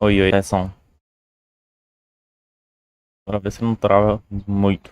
Oi, oi, atenção. Bora ver se não trava muito.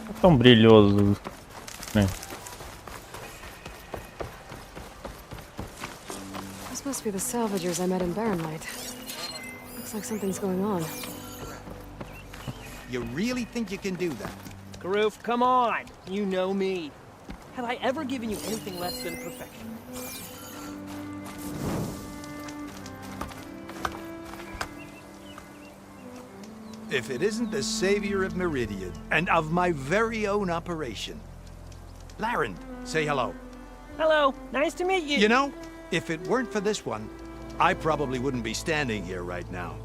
É tão brilhoso, né? This must be the salvagers I met in Barrenlight. Looks like something's going on. You really think you can do that? Karoof, come on! You know me. Have I ever given you anything less than perfection? If it isn't the savior of Meridian, and of my very own operation. Laren, say hello. Hello, nice to meet you. You know, if it weren't for this one, I probably wouldn't be standing here right now.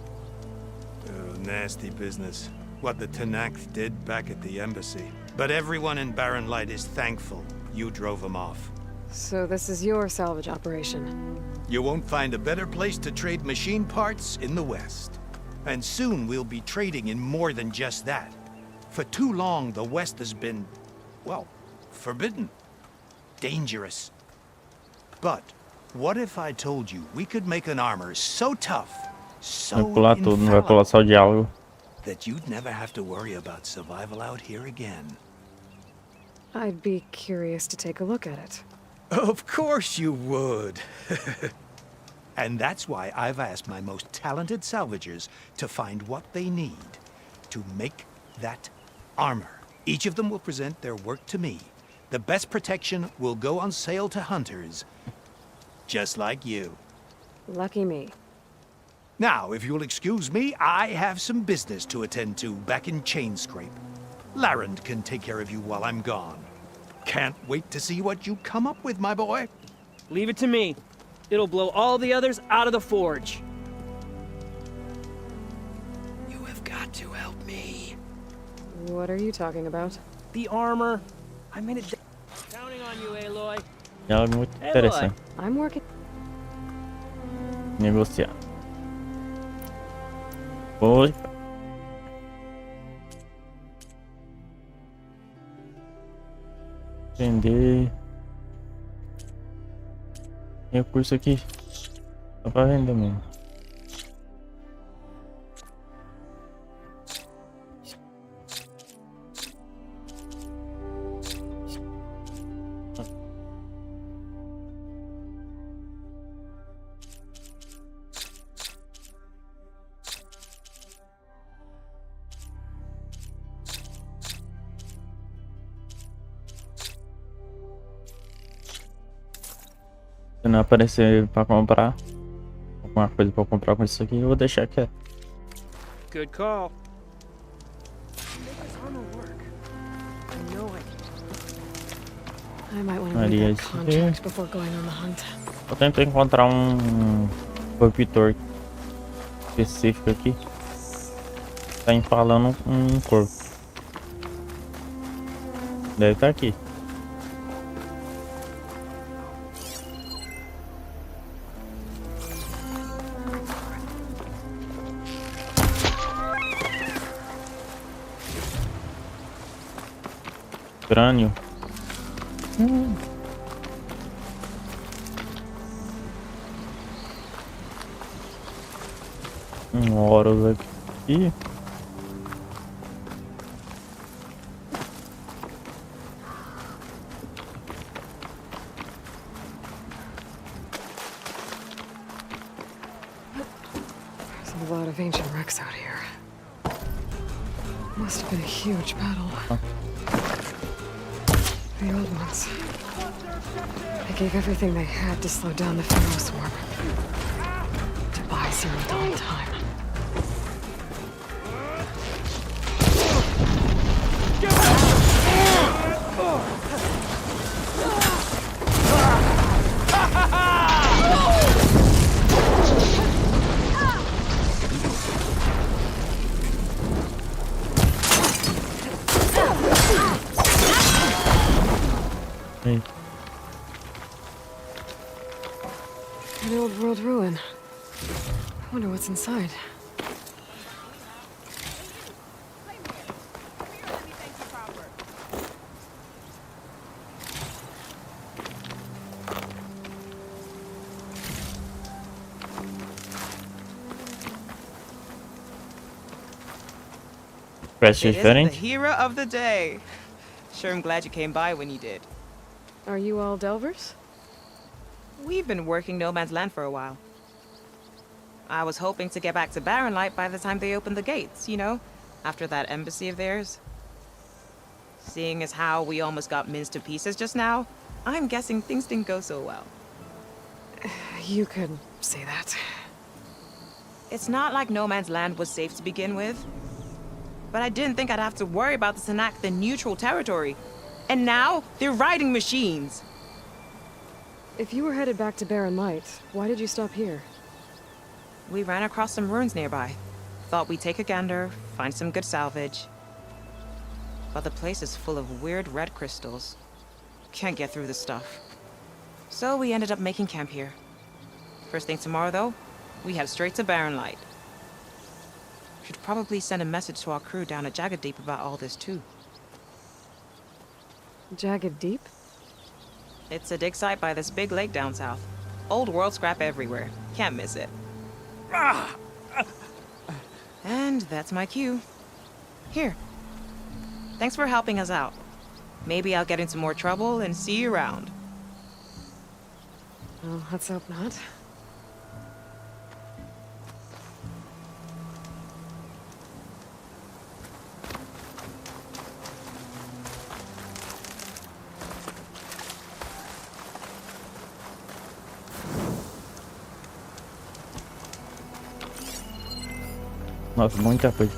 Oh, nasty business. What the Tenakth did back at the embassy. But everyone in Barren Light is thankful you drove them off. So this is your salvage operation. You won't find a better place to trade machine parts in the West. And soon we'll be trading in more than just that. For too long, the West has been, well, forbidden. Dangerous. But what if I told you we could make an armor so tough, so Vai pular tudo, não vai pular infallible, só o diálogo. that you'd never have to worry about survival out here again? I'd be curious to take a look at it. Of course you would. And that's why I've asked my most talented salvagers to find what they need to make that armor. Each of them will present their work to me. The best protection will go on sale to hunters, just like you. Lucky me. Now, if you'll excuse me, I have some business to attend to back in Chainscrape. Laren can take care of you while I'm gone. Can't wait to see what you come up with, my boy. Leave it to me. It'll blow all the others out of the forge. You have got to help me. What are you talking about? The armor. I made it. Counting on you, Aloy. Diálogo muito Aloy. interessante. I'm working. Negociar. Oi. Vender. Recurso aqui. Só pra vender mesmo. Se não aparecer pra comprar alguma coisa pra comprar com isso aqui, eu vou deixar quieto. Good call. Make this armor work. I know I might want to Maria, read that contract before going on the hunt. Eu tento encontrar um corpitor específico aqui. Tá empalando um corpo. Deve estar aqui. Crânio. Horas aqui. There's a lot of ancient wrecks out here. Must have been a huge battle. The old ones. They gave everything they had to slow down the Pharaoh swarm. To buy Zero Dawn time. Ei. An old world ruin. I wonder what's inside. Parece It isn't the diferente. hero of the day. Sure, I'm glad you came by when you did. Are you all Delvers? We've been working No Man's Land for a while. I was hoping to get back to Barren Light by the time they opened the gates, you know, after that embassy of theirs. Seeing as how we almost got minced to pieces just now, I'm guessing things didn't go so well. You could say that. It's not like No Man's Land was safe to begin with. But I didn't think I'd have to worry about this enact the neutral territory. And now, they're riding machines. If you were headed back to Barren Light, why did you stop here? We ran across some ruins nearby. Thought we'd take a gander, find some good salvage. But the place is full of weird red crystals. Can't get through the stuff. So we ended up making camp here. First thing tomorrow, though, we head straight to Barren Light. Should probably send a message to our crew down at Jagged Deep about all this, too. Jagged Deep? It's a dig site by this big lake down south. Old world scrap everywhere. Can't miss it. And that's my cue. Here. Thanks for helping us out. Maybe I'll get into more trouble and see you around. Well, let's hope not. Nossa, muita coisa.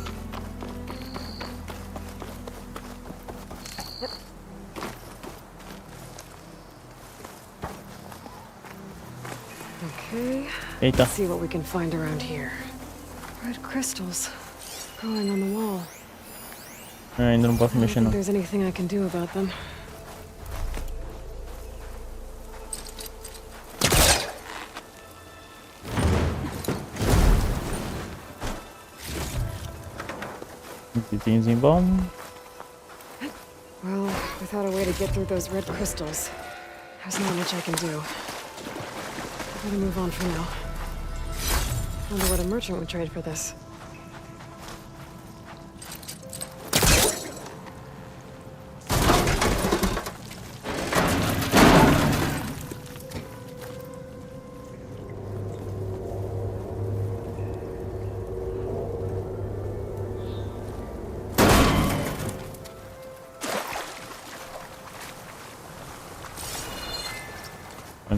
Okay. Eita. Let's see what we can find around here. Red crystals growing on the wall. Ainda não posso I don't mexer think não. there's anything I can do about them. Itens bom. Well, without a way to get through those red crystals, there's not much I can do. Better move on for now. Wonder what a merchant would trade for this.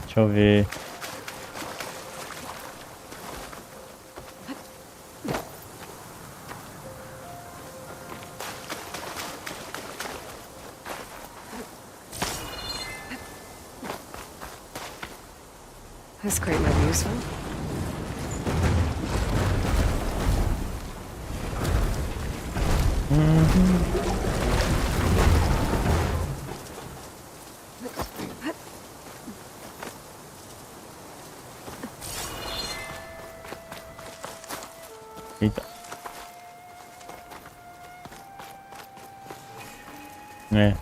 Deixa eu ver. This crate might be useful. Eita. É.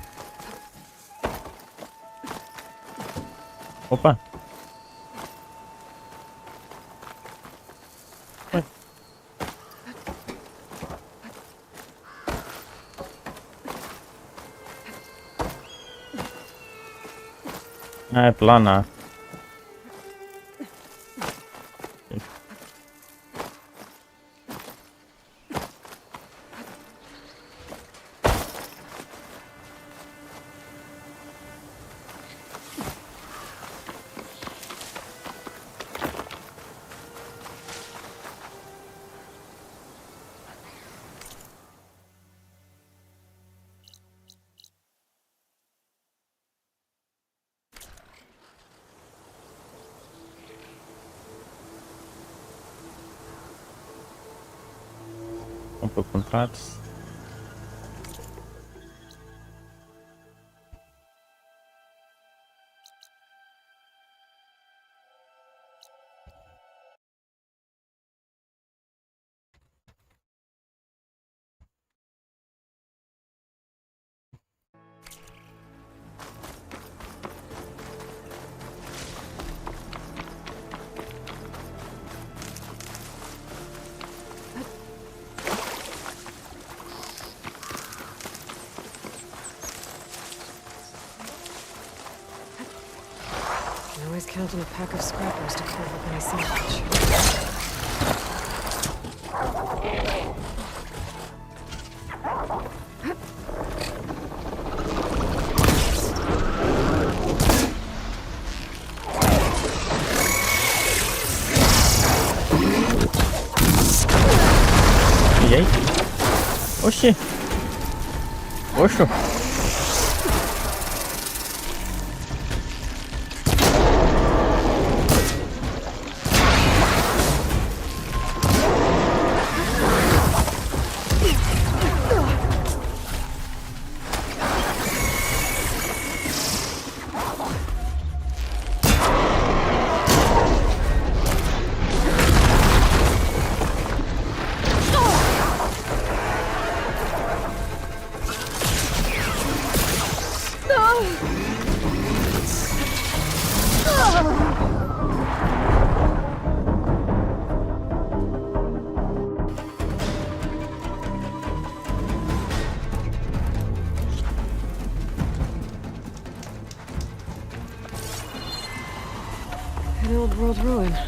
Opa. Ué. Ah, é planar. Compra contratos. always count on a pack of scrappers to carve up any salvage. E aí? Oxi! Oxo! An old world ruin. I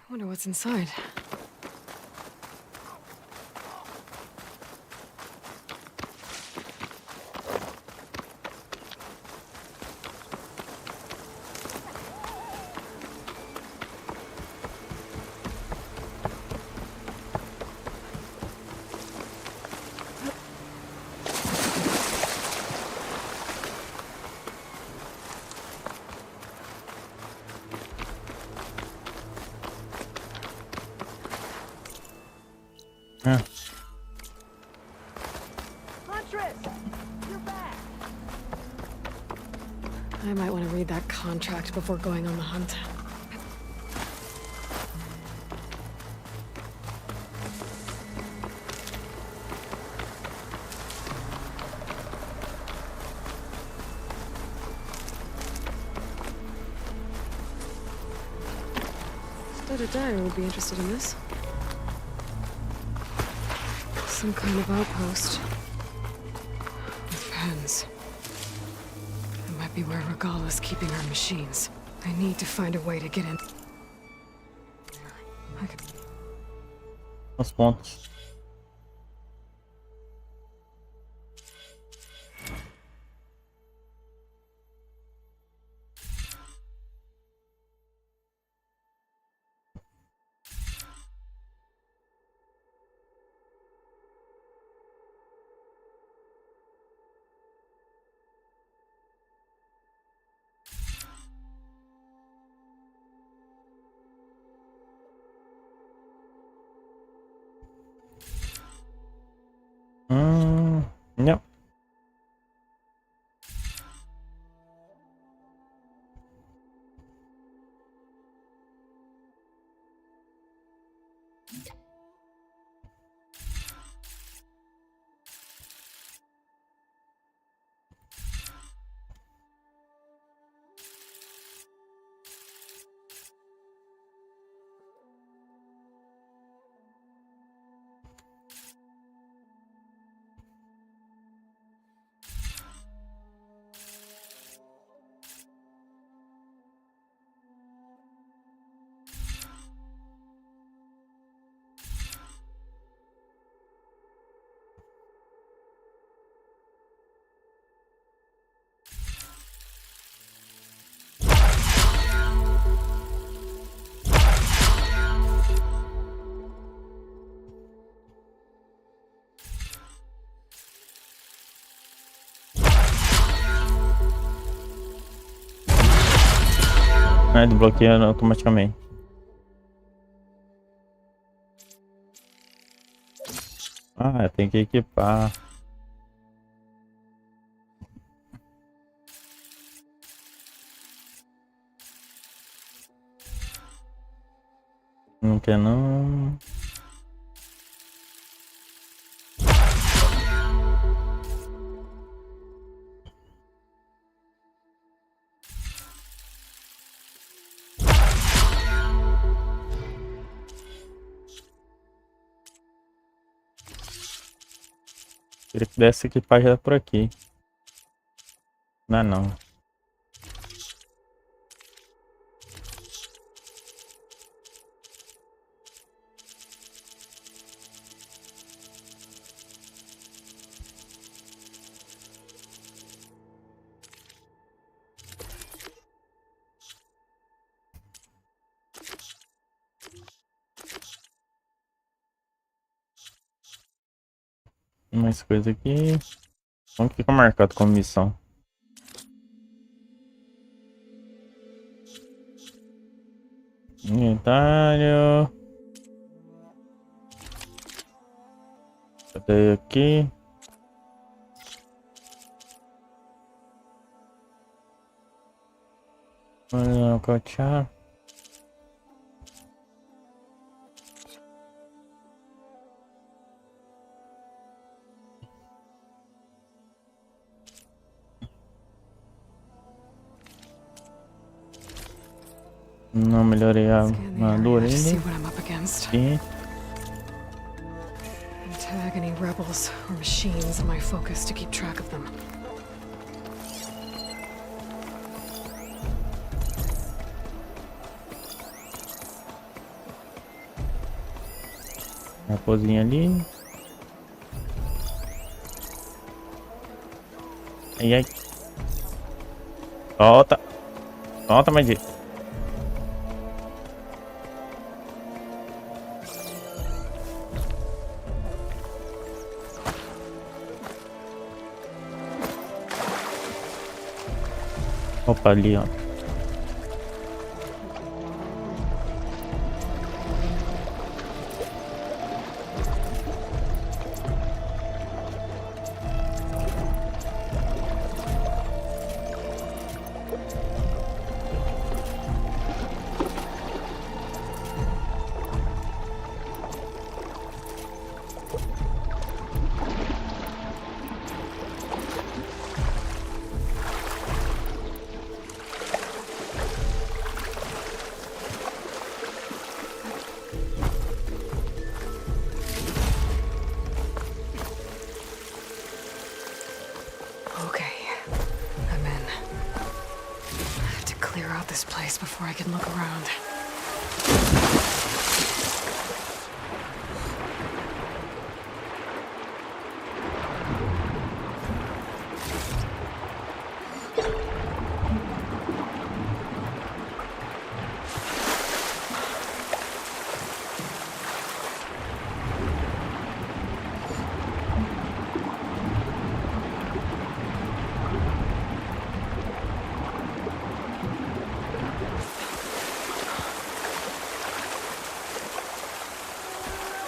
wonder what's inside. Ah, Huntress! You're back! I might want to read that contract before going on the hunt. Stutter Dyer would be interested in this. Some kind of outpost. With pens. It might be where Regala's keeping her machines. I need to find a way to get in. I could... os pontos. Não. Ah, desbloqueia automaticamente. Ah, tem que equipar. Não quer não. Queria que desse equipagem por aqui. Não, não. Mais coisa aqui. Como que fica marcado como missão? Inventário. Cadê aqui? Olha, coachar. Não melhorei a Scan the armadura area to see ainda. what I'm up against. Sim. And tag any rebels or machines in my focus to keep track of them. Raposinha ali. Ai, ai. Solta. Solta, Madi. Opa, ali, ó. Okay, I'm in. I have to clear out this place before I can look around.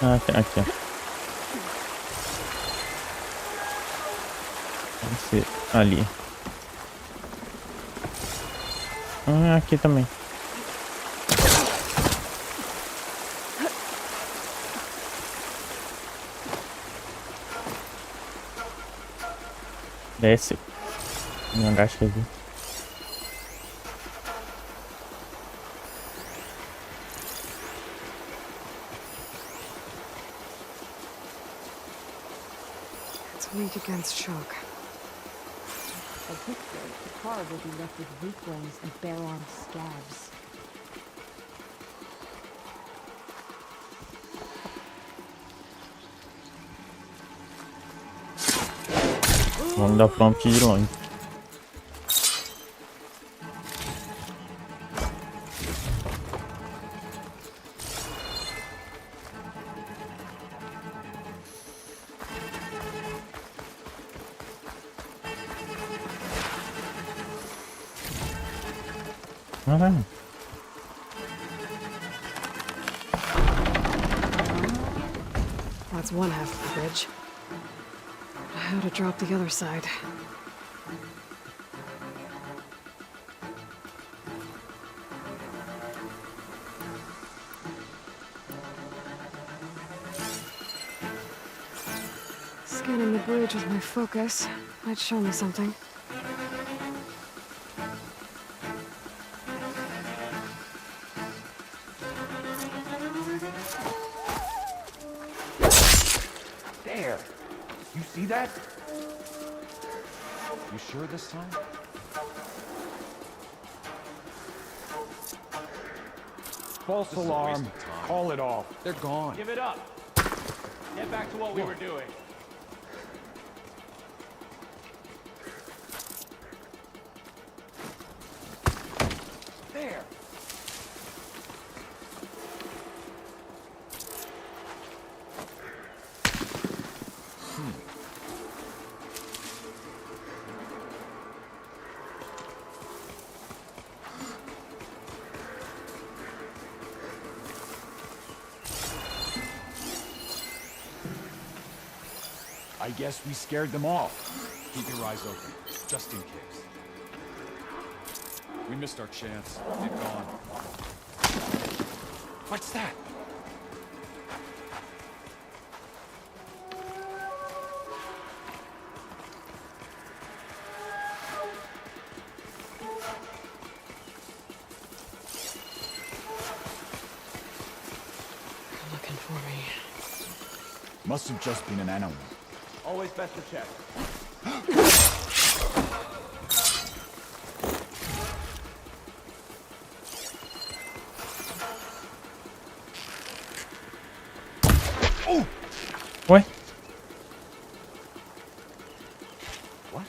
Ah, aqui, ó. Esse ali. Ah, aqui também. Desce. Me agacha aqui. It's weak against shock. At this rate, the car will be left with weak limbs and bare-armed scabs. Vamos dar prompt de longe. Caralho. That's one half of the bridge. How to drop the other side? Scanning the bridge with my focus might show me something. There. You see that? You sure this time? False This is a alarm. waste of time. Call it off. They're gone. Give it up. Get back to what we were doing. There. I guess we scared them off. Keep your eyes open, just in case. We missed our chance. They've gone. What's that? They're looking for me. Must have just been an animal. Always best to check. Ué? What?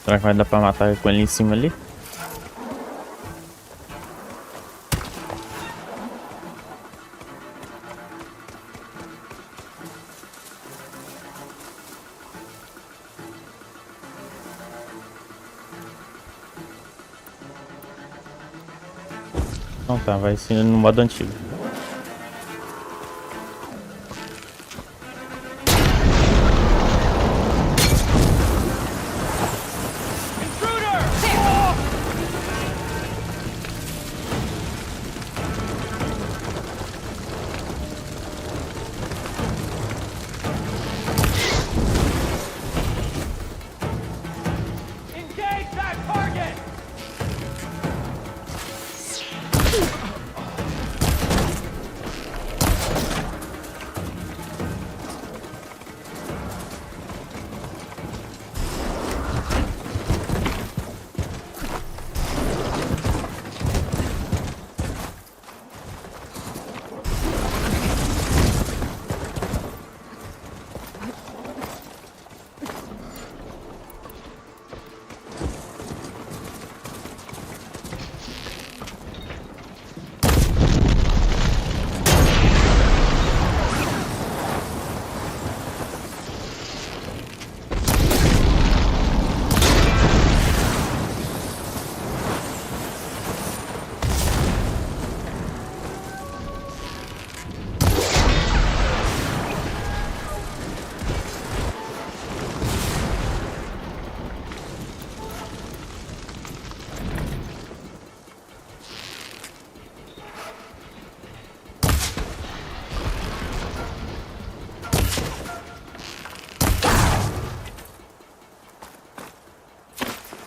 Será que vai dar pra matar com ele em cima ali? Não tá, vai ser no modo antigo. Engage that target!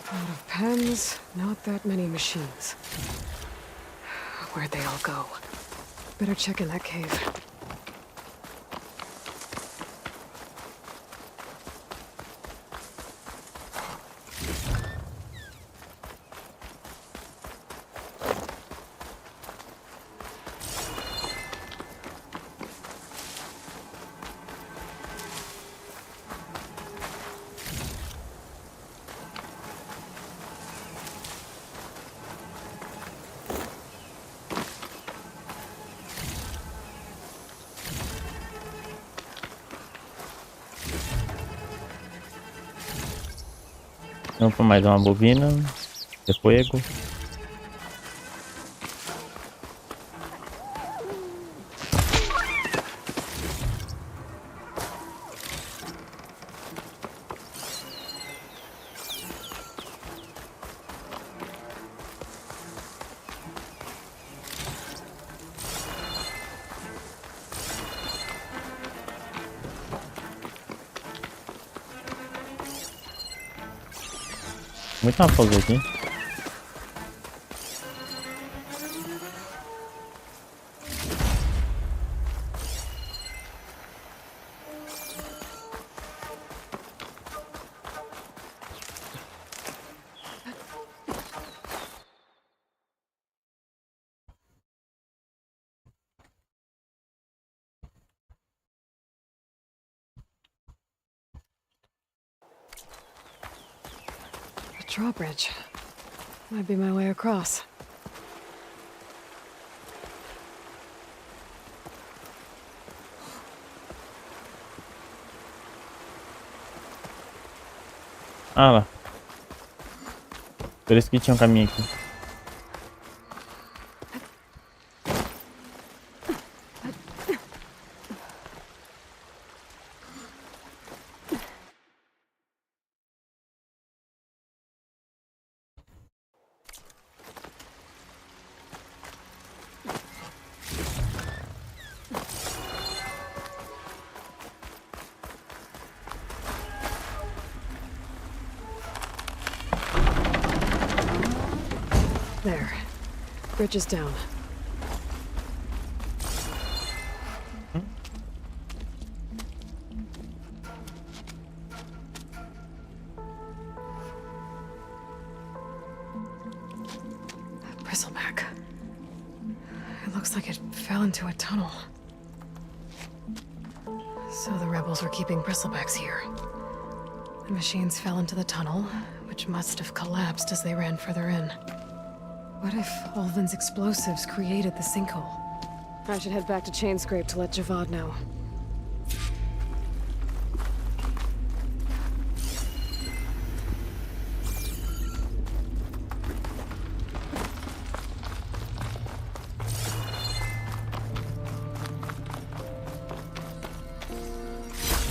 A lot of pens, not that many machines. Where'd they all go? Better check in that cave. Vamos pra mais uma bobina de fogo. Muito raposa aqui. A drawbridge. Might be my way across. Ah lá. Por isso que tinha um caminho aqui. There. Bridge is down. That bristleback. It looks like it fell into a tunnel. So the rebels were keeping bristlebacks here. The machines fell into the tunnel, which must have collapsed as they ran further in. What if Olvin's explosives created the sinkhole? I should head back to Chainscrape to let Javad know.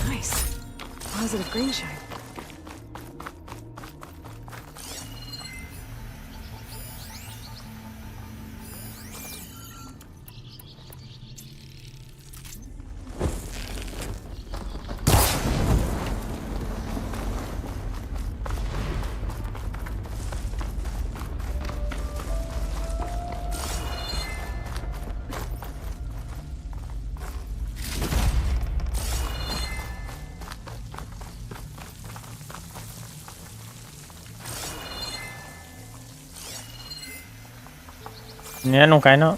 Nice. Positive green shine. Não cai não.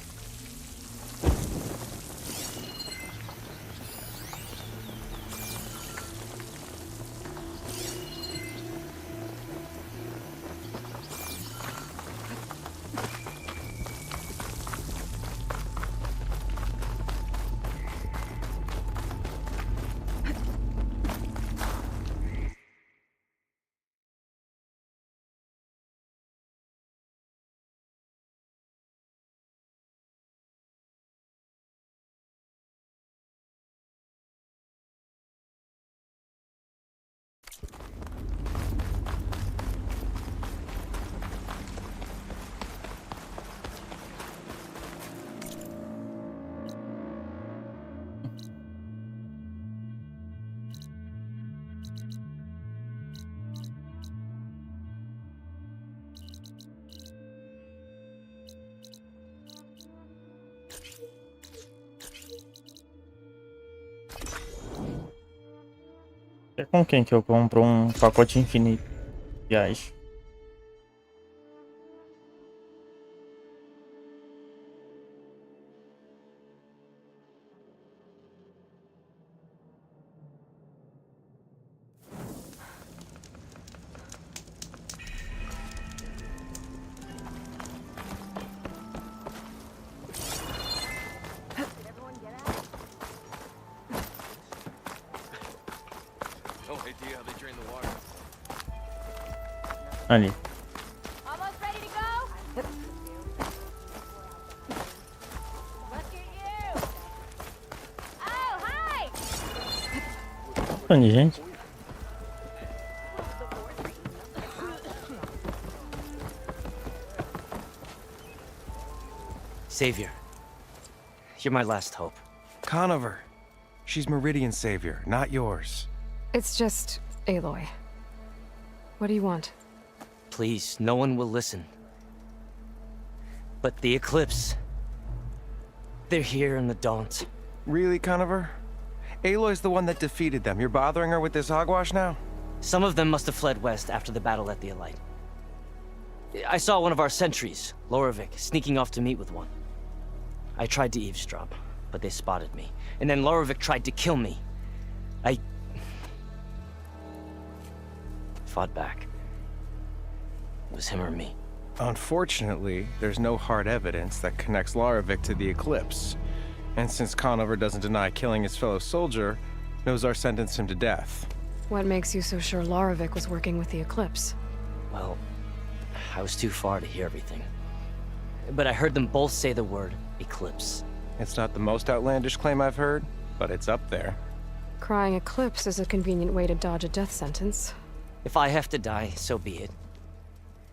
É com quem que eu compro um pacote infinito de gás? No idea how they drain the water. Ali. Almost ready to go? Look at you! Oh, hi! Onde, gente? Savior, you're my last hope. Conover. She's Meridian's savior, not yours. It's just Aloy. What do you want? Please, no one will listen. But the Eclipse... they're here in the Daunt. Really, Conover? Aloy's the one that defeated them. You're bothering her with this hogwash now? Some of them must have fled west after the battle at the Elite. I saw one of our sentries, Lorovic, sneaking off to meet with one. I tried to eavesdrop, but they spotted me. And then Lorovic tried to kill me. I... fought back. It was him or me. Unfortunately, there's no hard evidence that connects Lorovic to the Eclipse. And since Conover doesn't deny killing his fellow soldier, Nozar sentenced him to death. What makes you so sure Lorovic was working with the Eclipse? Well, I was too far to hear everything. But I heard them both say the word Eclipse. It's not the most outlandish claim I've heard, but it's up there. Crying Eclipse is a convenient way to dodge a death sentence. If I have to die, so be it.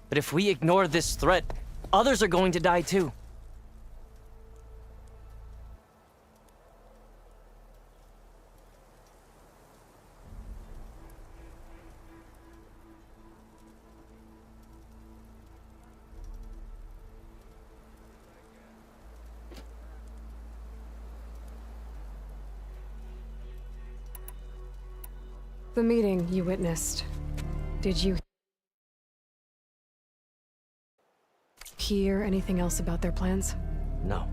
But if we ignore this threat, others are going to die too. The meeting you witnessed. Did you hear anything else about their plans? No.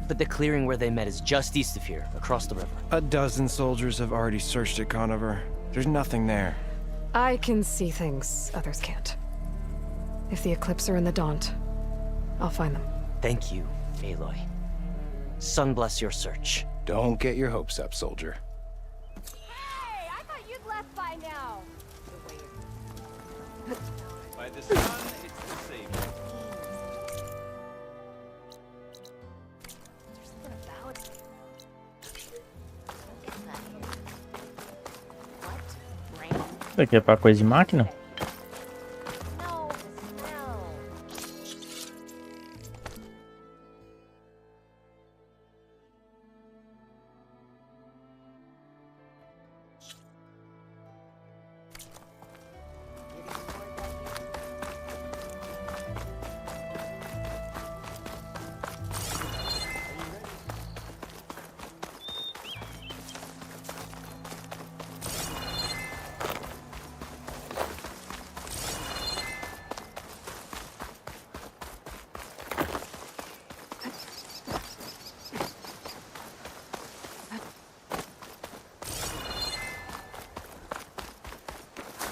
But the clearing where they met is just east of here, across the river. A dozen soldiers have already searched it, Conover. There's nothing there. I can see things others can't. If the Eclipse are in the Daunt, I'll find them. Thank you, Aloy. Sun bless your search. Don't get your hopes up, soldier. Hey, I thought you'd left by now. By the sun, it's the savior. There's something about it. What is that here? What? Rain? Isso aqui é pra coisa de máquina? No, the smell.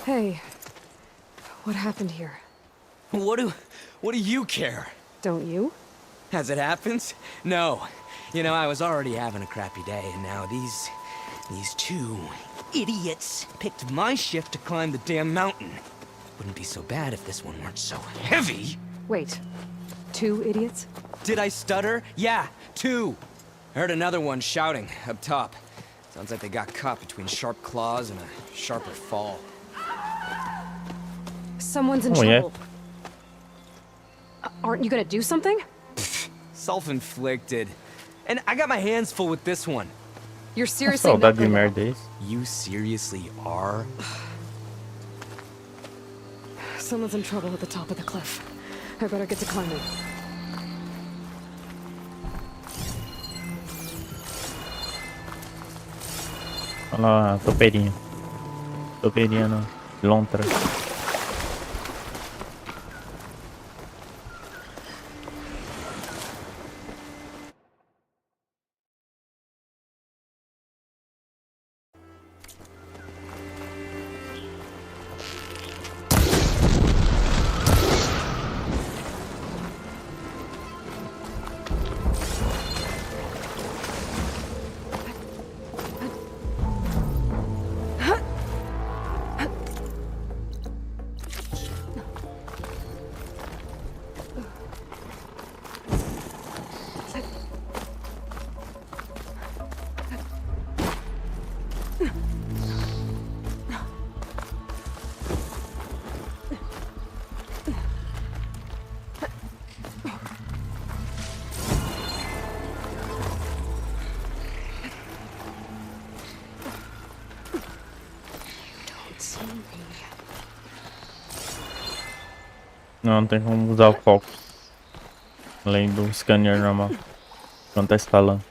Hey, what happened here? What do you care? Don't you? As it happens? No. You know, I was already having a crappy day, and now these two idiots picked my shift to climb the damn mountain. Wouldn't be so bad if this one weren't so heavy. Wait, 2 idiots? Did I stutter? Yeah, 2. Heard another one shouting up top. Sounds like they got caught between sharp claws and a sharper fall. Someone's in Oh, yeah. trouble. Aren't you gonna do something? Self-inflicted. And I got my hands full with this one. You're seriously Saudade not de gonna... merda é isso. You seriously are? Someone's in trouble at the top of the cliff. I better get to climbing. Olha lá, a topeirinha. Topeirinha não. Lontra. Não, não tem como usar o foco. Além do scanner normal. Quando tá escalando.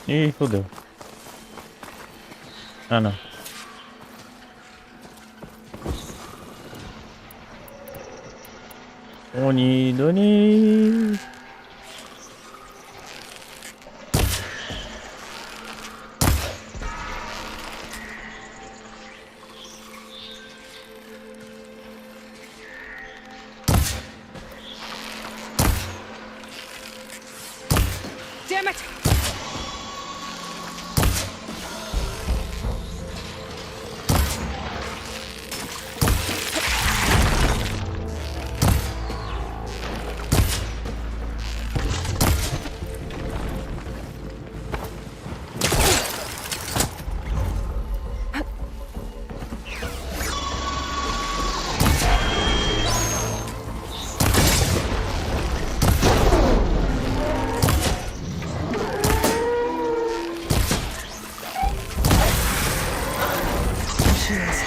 Ih, fodeu. Ah, não. Oni. Damn it! She is.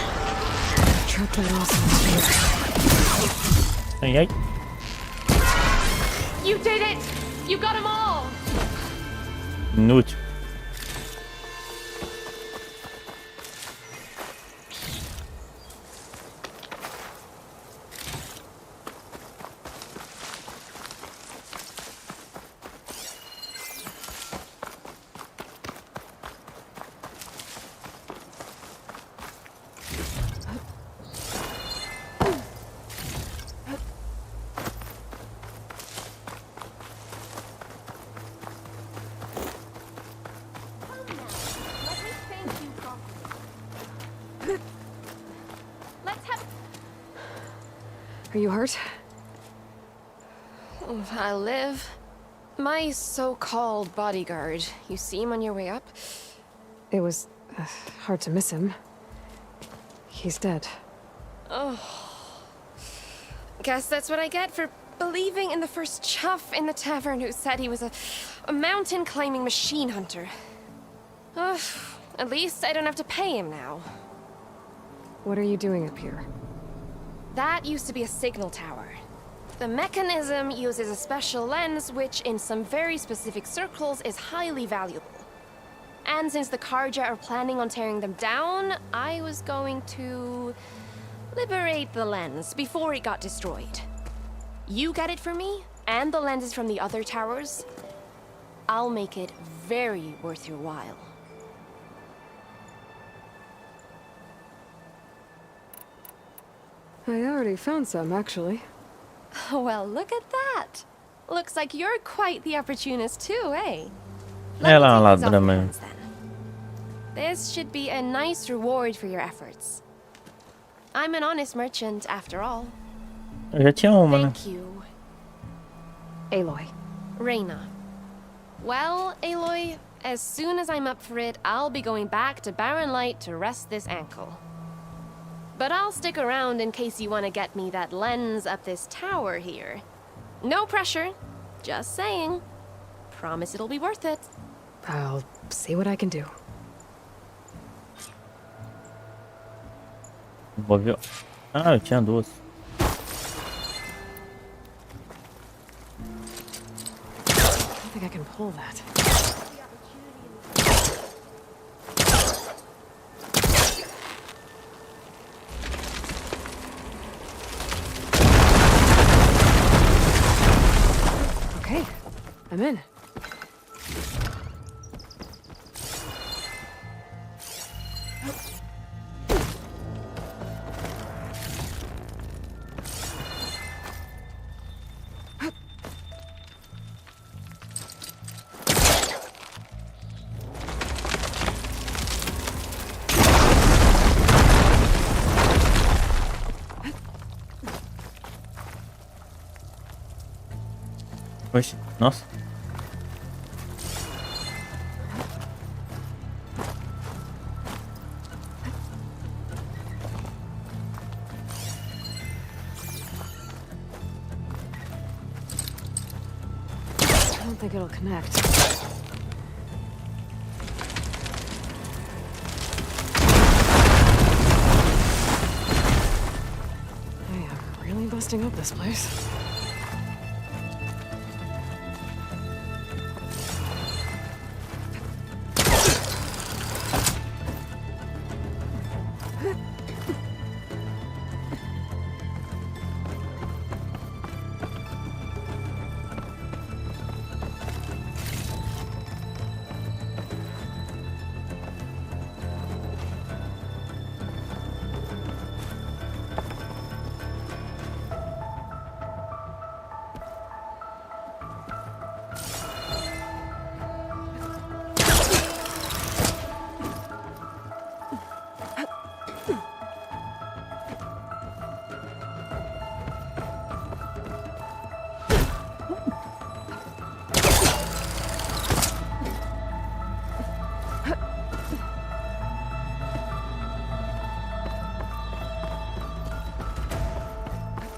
Trapped that awesome spear. Ai, ai. You did it! You got them all! Inútil. Are you hurt? I'll live. My so-called bodyguard. You see him on your way up? It was hard to miss him. He's dead. Oh. Guess that's what I get for believing in the first chuff in the tavern who said he was a mountain climbing machine hunter. Ugh. At least I don't have to pay him now. What are you doing up here? That used to be a signal tower. The mechanism uses a special lens which, in some very specific circles, is highly valuable. And since the Karja are planning on tearing them down, I was going to liberate the lens before it got destroyed. You get it for me, and the lenses from the other towers. I'll make it very worth your while. I already found some, actually. Well, look at that. Looks like you're quite the opportunist too, eh? Ela é uma Let me take these off ladra your mesmo. hands, then. This should be a nice reward for your efforts. I'm an honest merchant, after all. Eu já tinha uma, né? Thank you, Aloy. Reyna. Well, Aloy, as soon as I'm up for it, I'll be going back to Barren Light to rest this ankle. But I'll stick around in case you want to get me that lens up this tower here. No pressure, just saying. Promise it'll be worth it. I'll see what I can do. Envolveu. Ah, eu tinha duas. I don't think I can pull that. Okay, I'm in. Oxe, nossa. don't think it'll connect. I am really busting up this place.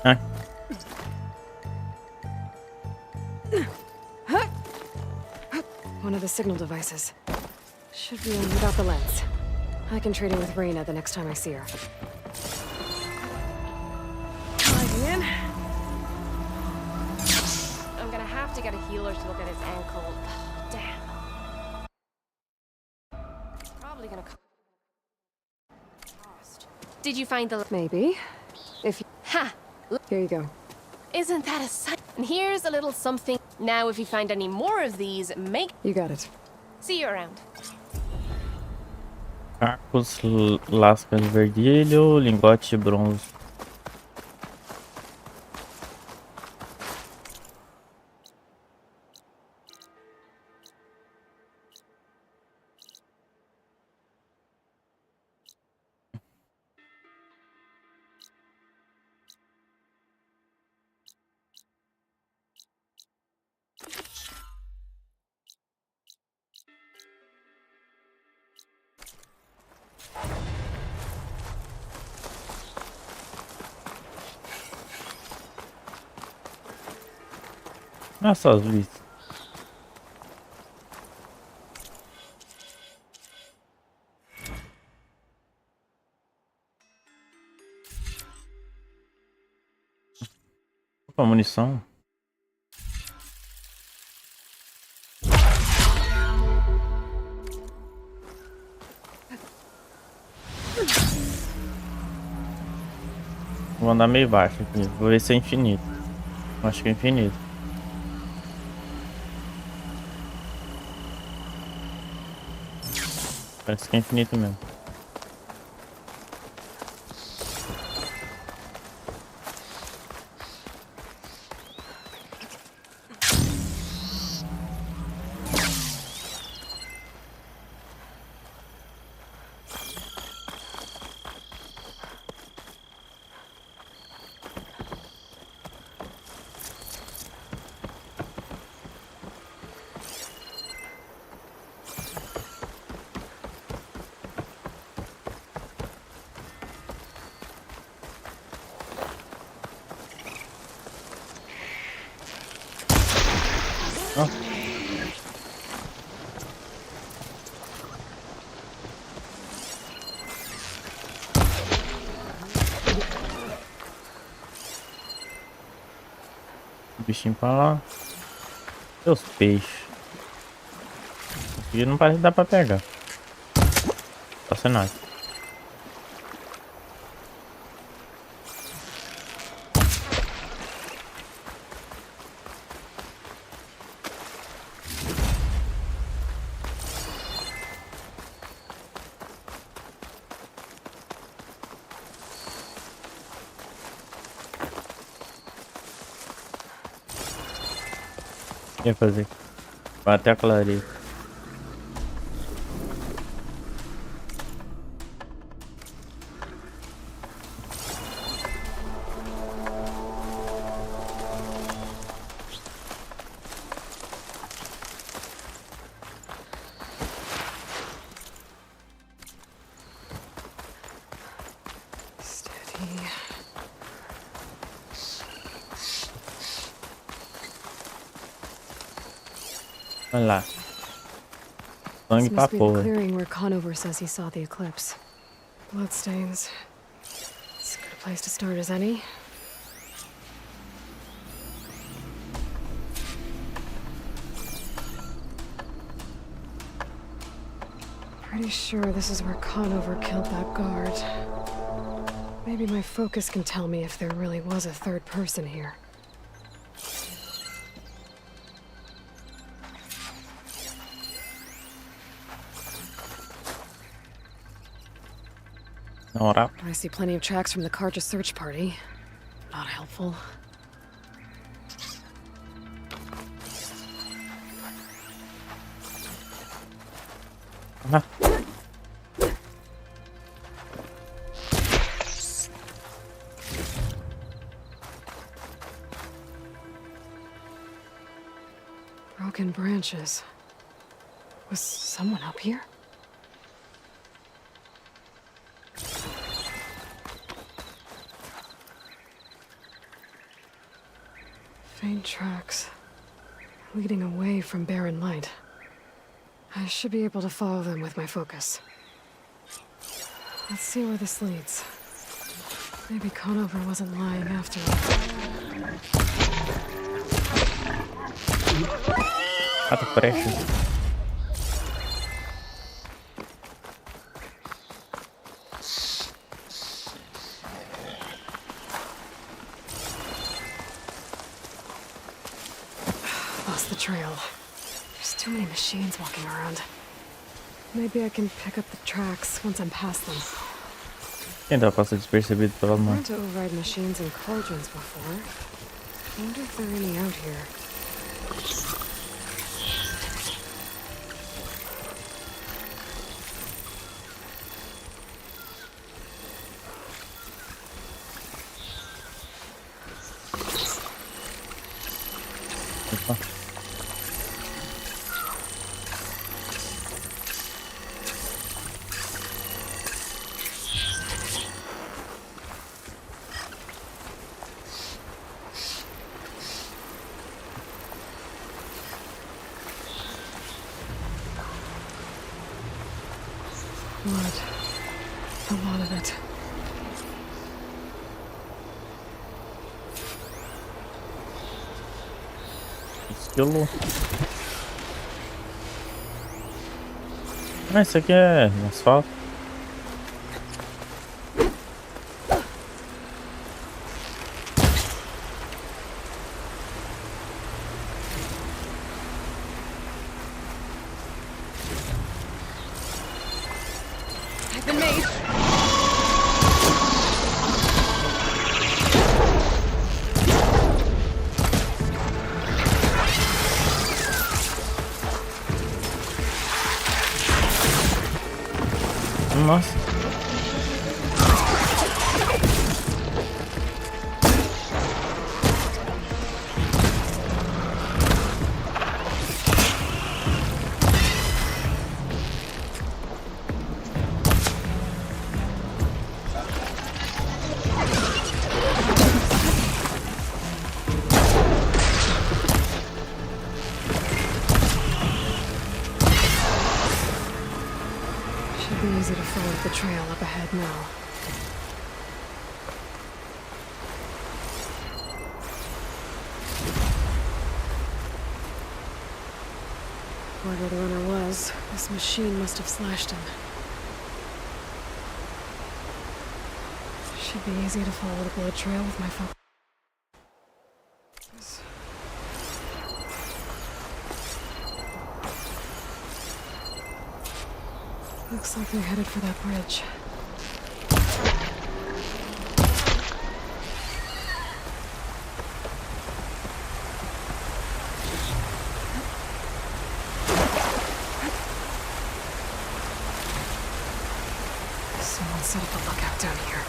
Ah, One of the signal devices. Should be in without the lens. I can trade it with Reyna the next time I see her. Plugging in. I'm gonna have to get a healer to look at his ankle. Damn. Probably gonna cost. Did you find the... Maybe. If you... Ha! Here you go. Isn't that a sight? And here's a little something. Now, if you find any more of these, make... You got it. See you around. cacos, lascas de verdelho, lingote de bronze. Olha só os vídeos. Opa, munição. Vou andar meio baixo aqui. Vou ver se é infinito. Acho que é infinito. Parece que é infinito mesmo. Bichinho pra lá. Seus peixes. Aqui não parece que dá pra pegar. Só cenário. O que ia fazer? Bater a clareira. Steady. Olha lá. This Sangue pra must be the porra. clearing where Conover says he saw the eclipse. Bloodstains. It's as good a place to start as any. Pretty sure this is where Conover killed that guard. Maybe my focus can tell me if there really was a third person here. Ora. I see plenty of tracks from the Karja search party. Not helpful. Aha. Broken branches. Was someone up here? Faint tracks, leading away from barren light. I should be able to follow them with my focus. Let's see where this leads. Maybe Conover wasn't lying after all. Ah, tá prestes. Lost the trail. There's too many machines walking around. Maybe I can pick up the tracks once I'm past them. Ainda passa despercebido pela I've mão. learned to override machines and cauldrons before. I wonder if there are any out here. Opa. Blood. A lot of it. Estilo. Ah, isso aqui é um asfalto. I've been made. Nossa. Should be easy to follow the trail up ahead now. Wherever the runner was, this machine must have slashed him. Should be easy to follow the blood trail with my focus. Looks like they're headed for that bridge. Someone set up a lookout down here.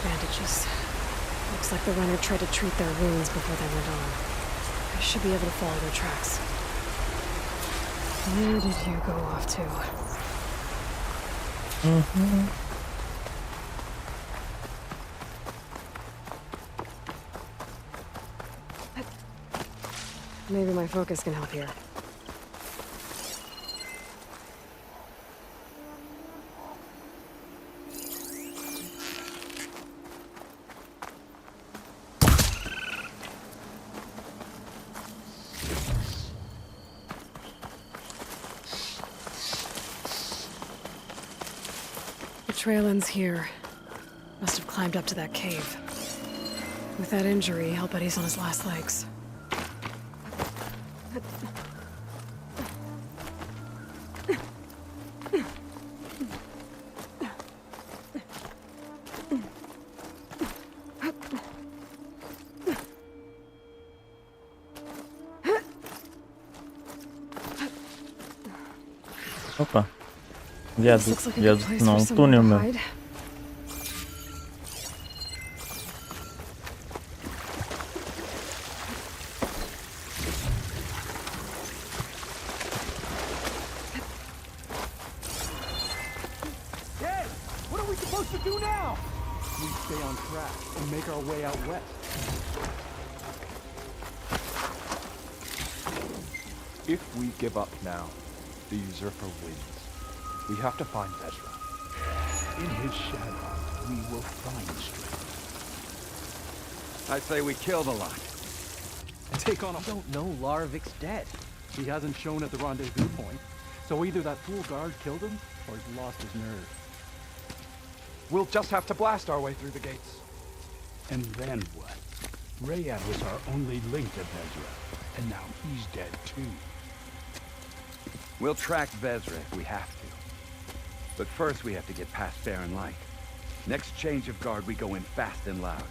Bandages. Looks like the runner tried to treat their wounds before they went on. I should be able to follow their tracks. Where did you go off to? Maybe my focus can help here. The trail ends here. Must have climbed up to that cave. With that injury, I'll bet he's on his last legs. Opa. This looks like a good place Não, for someone túnel to mesmo. hide. Hey, what are we supposed to do now? We stay on track and make our way out west. If we give up now, the usurper wins. We have to find Ezra. In his shadow, we will find strength. I say we kill the lot. Take on a... I don't know Larovic's dead. He hasn't shown at the rendezvous point. So either that fool guard killed him, or he's lost his nerve. We'll just have to blast our way through the gates. And then what? Rayad was our only link to Vezra, and now he's dead too. We'll track Vezra if we have to. But first we have to get past Barren Light. Next change of guard, we go in fast and loud.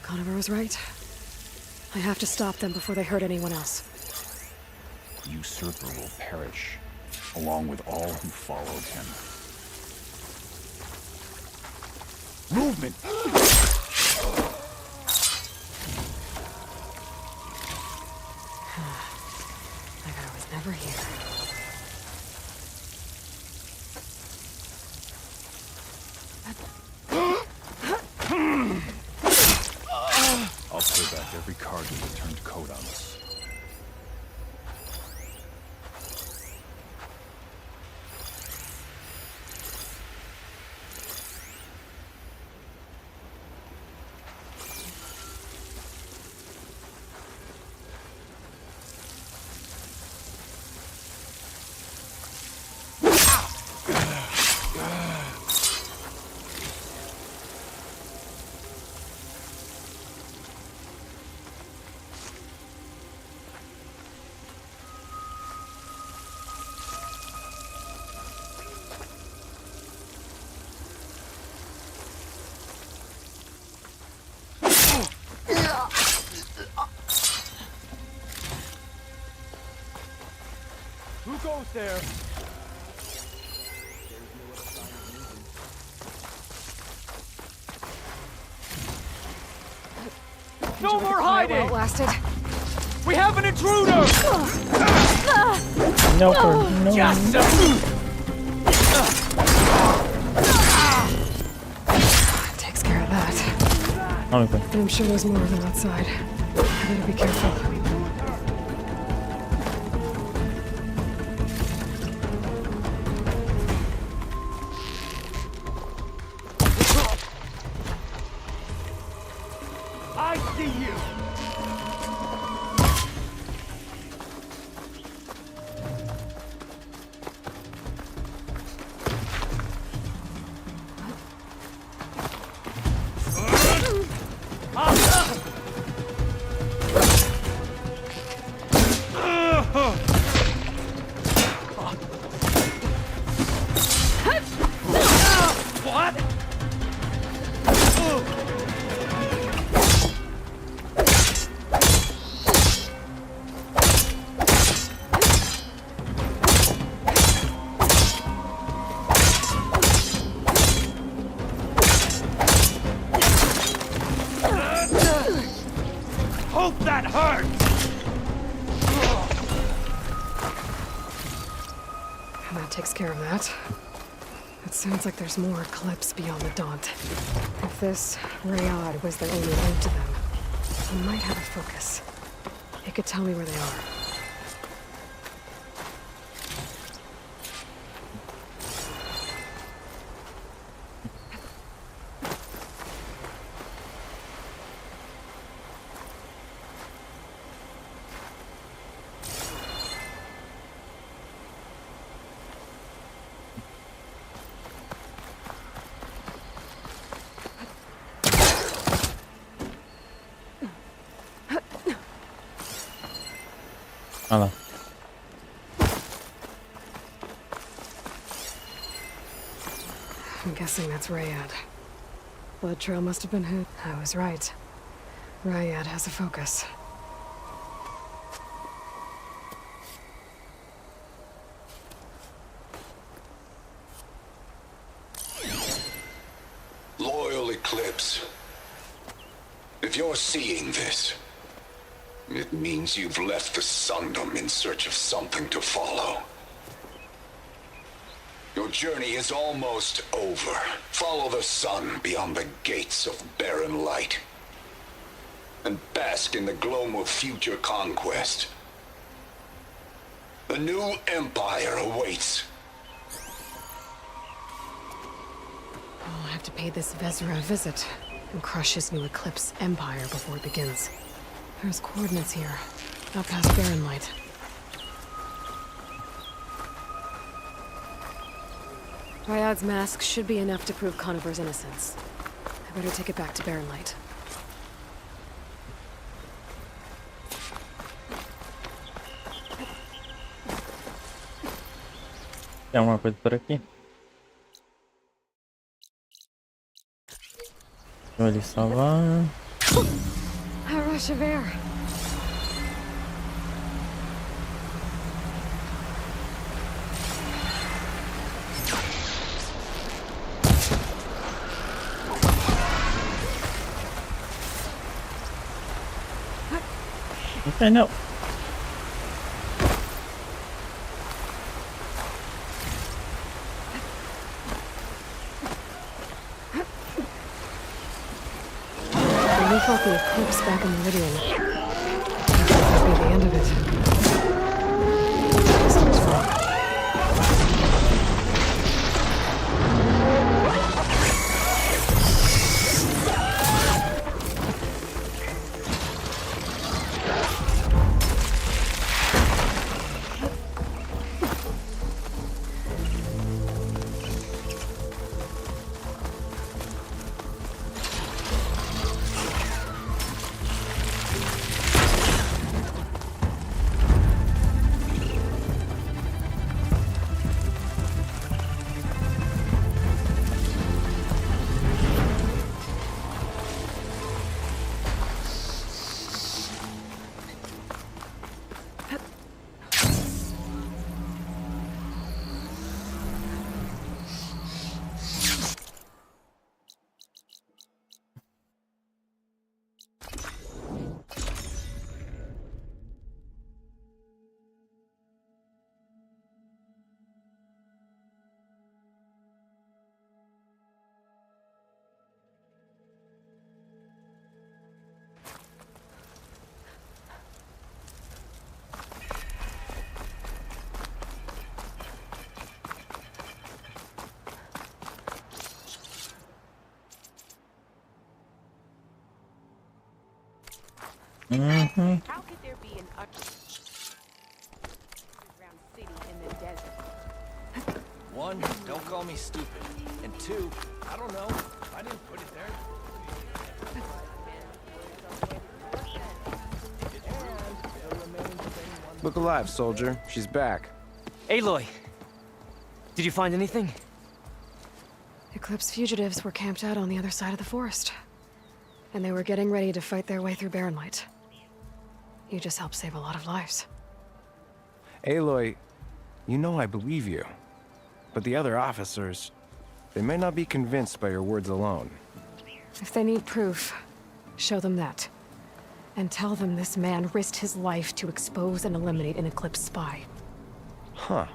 Conover was right. I have to stop them before they hurt anyone else. Usurper will perish, along with all who followed him. Movement! Like I was never here. I'll pay back every card that turned code on us. Who goes there? No more hiding! Well, it lasted. We have an intruder! No, no. Just Takes care of that. Okay. But I'm sure there's more of them outside. I better be careful. I see you! takes care of that. It sounds like there's more Eclipse beyond the Daunt. If this Rayad was the only link to them, he might have a focus. It could tell me where they are. Olha lá. I'm guessing that's Rayad. Blood trail must have been hit. I was right. Rayad has a focus. Loyal Eclipse. If you're seeing this, it means you've left the Sundom in search of something to follow. Your journey is almost over. Follow the sun beyond the gates of barren light, and bask in the glow of future conquest. The new empire awaits. I'll have to pay this Vezra a visit and crush his new Eclipse empire before it begins. There's coordinates here, out past Barren Light. Ryad's mask should be enough to prove Conover's innocence. I better take it back to Barren Light. Tem alguma coisa por aqui? Vou ali salvar. A rush of air. Okay, no. We fought the Eclipse back in Meridian. That would be the end of it. How could there be an underground city in the desert? One, don't call me stupid. And two, I don't know. I didn't put it there. Look alive, soldier. She's back. Aloy! Did you find anything? Eclipse fugitives were camped out on the other side of the forest. And they were getting ready to fight their way through Barren Light. You just helped save a lot of lives. Aloy, you know I believe you. But the other officers, they may not be convinced by your words alone. If they need proof, show them that. And tell them this man risked his life to expose and eliminate an Eclipse spy. Huh.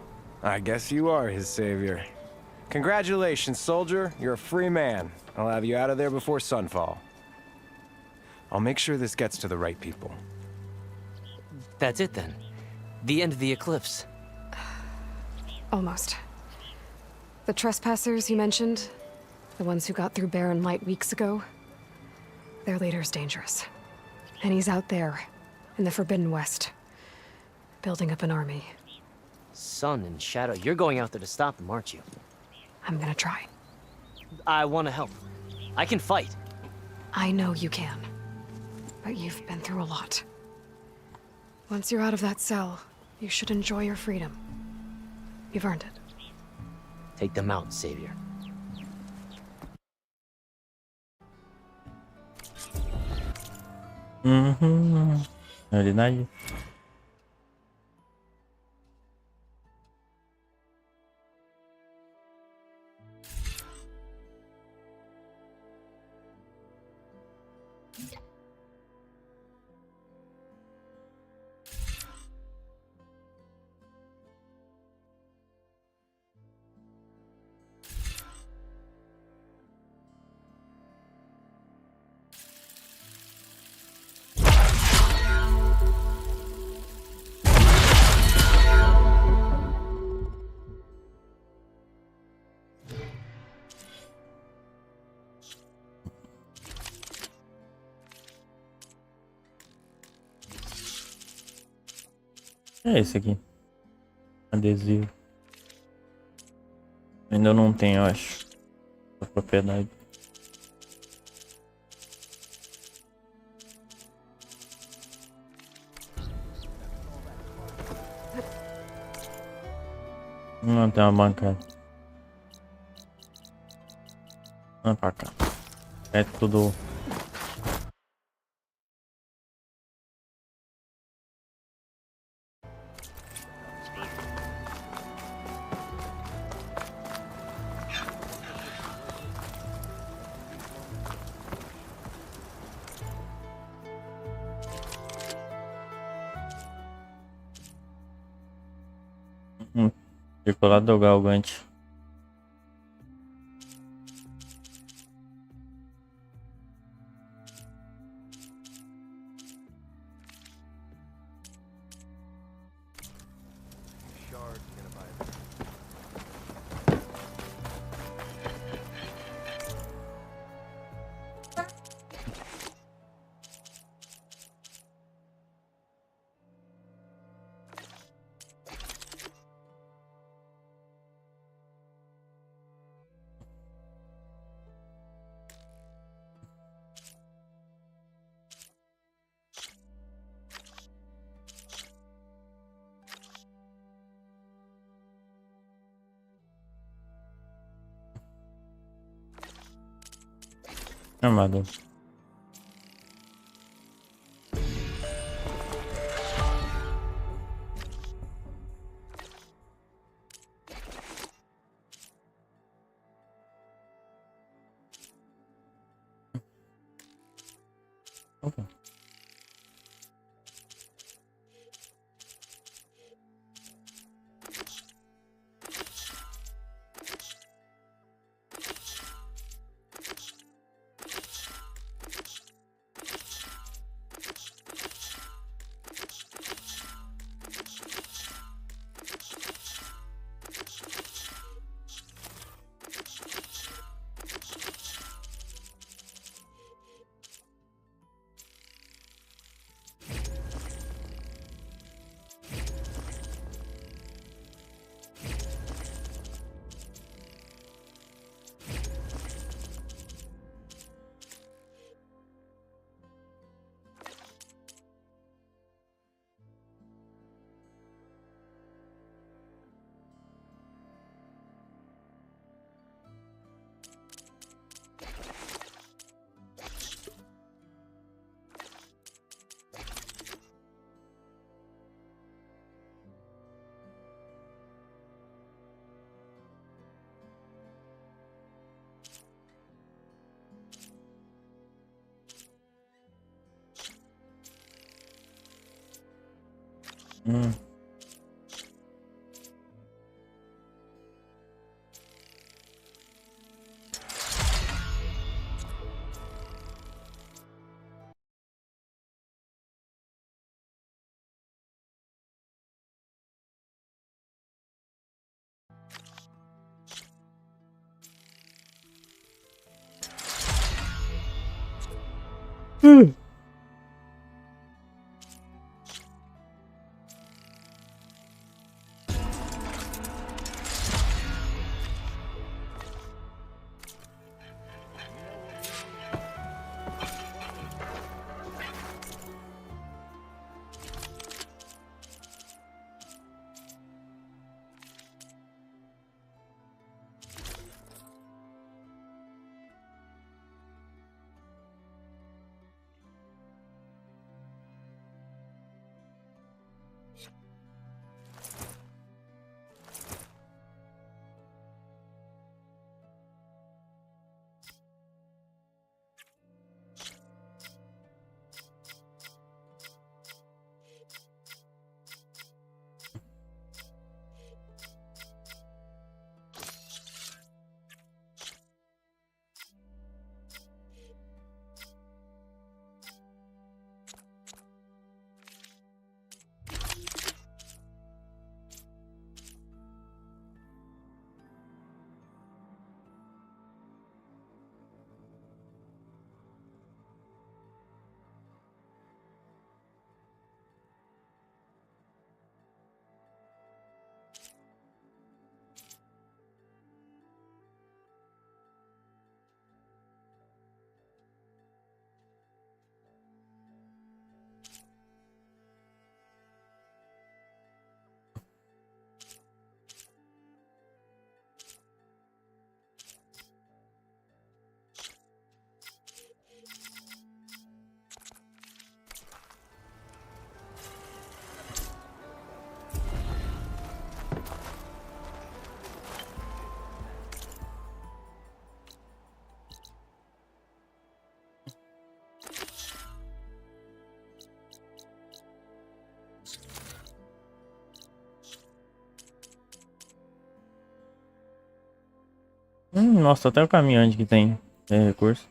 I guess you are his savior. Congratulations, soldier. You're a free man. I'll have you out of there before sunfall. I'll make sure this gets to the right people. That's it then. The end of the eclipse. Almost. The trespassers you mentioned, the ones who got through Barren Light weeks ago, their leader's dangerous. And he's out there, in the Forbidden West, building up an army. Sun and Shadow, you're going out there to stop them, aren't you? I'm gonna try. I want to help. I can fight. I know you can. But you've been through a lot. Once you're out of that cell, you should enjoy your freedom. You've earned it. Take them out, Savior. Really nice. É esse aqui. Adesivo. Ainda não tem, eu acho. A propriedade. Não tem uma bancada. Vamos pra cá. É tudo. Ficou lá do galgante. Amado. Okay. Nossa, até o caminho onde que tem recurso.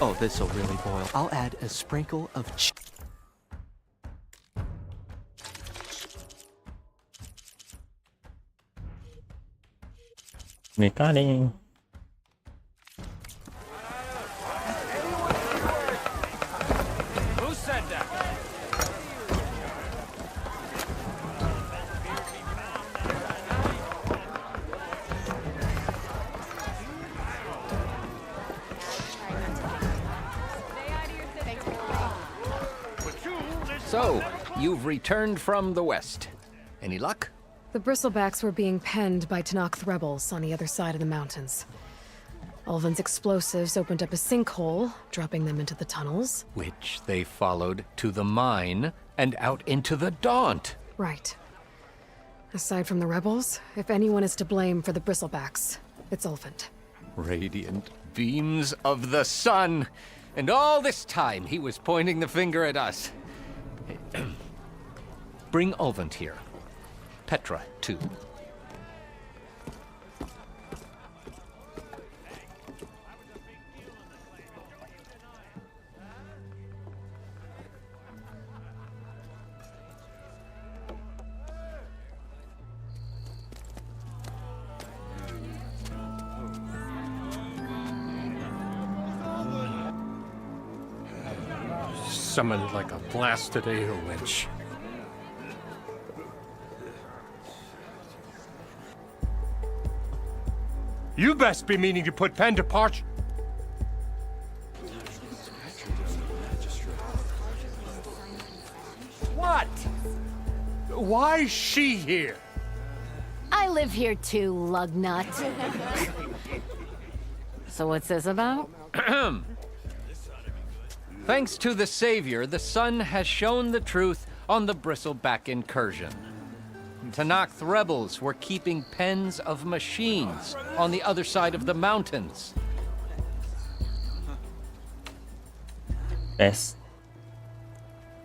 Oh, this'll really boil. I'll add a sprinkle of Me carinho. Who said that? So, you've returned from the west. Any luck? The bristlebacks were being penned by Tanakh rebels on the other side of the mountains. Ulvin's explosives opened up a sinkhole, dropping them into the tunnels. Which they followed to the mine and out into the Daunt. Right. Aside from the rebels, if anyone is to blame for the bristlebacks, it's Ulvin. Radiant beams of the sun! And all this time he was pointing the finger at us. Bring Ulvin here. Petra, too. Summoned like a blasted ale winch. You best be meaning to put pen to parch. What? Why's she here? I live here too, lugnut. So what's this about? Thanks to the Savior, the sun has shown the truth on the Bristleback incursion. Tanakh rebels were keeping pens of machines on the other side of the mountains. Best.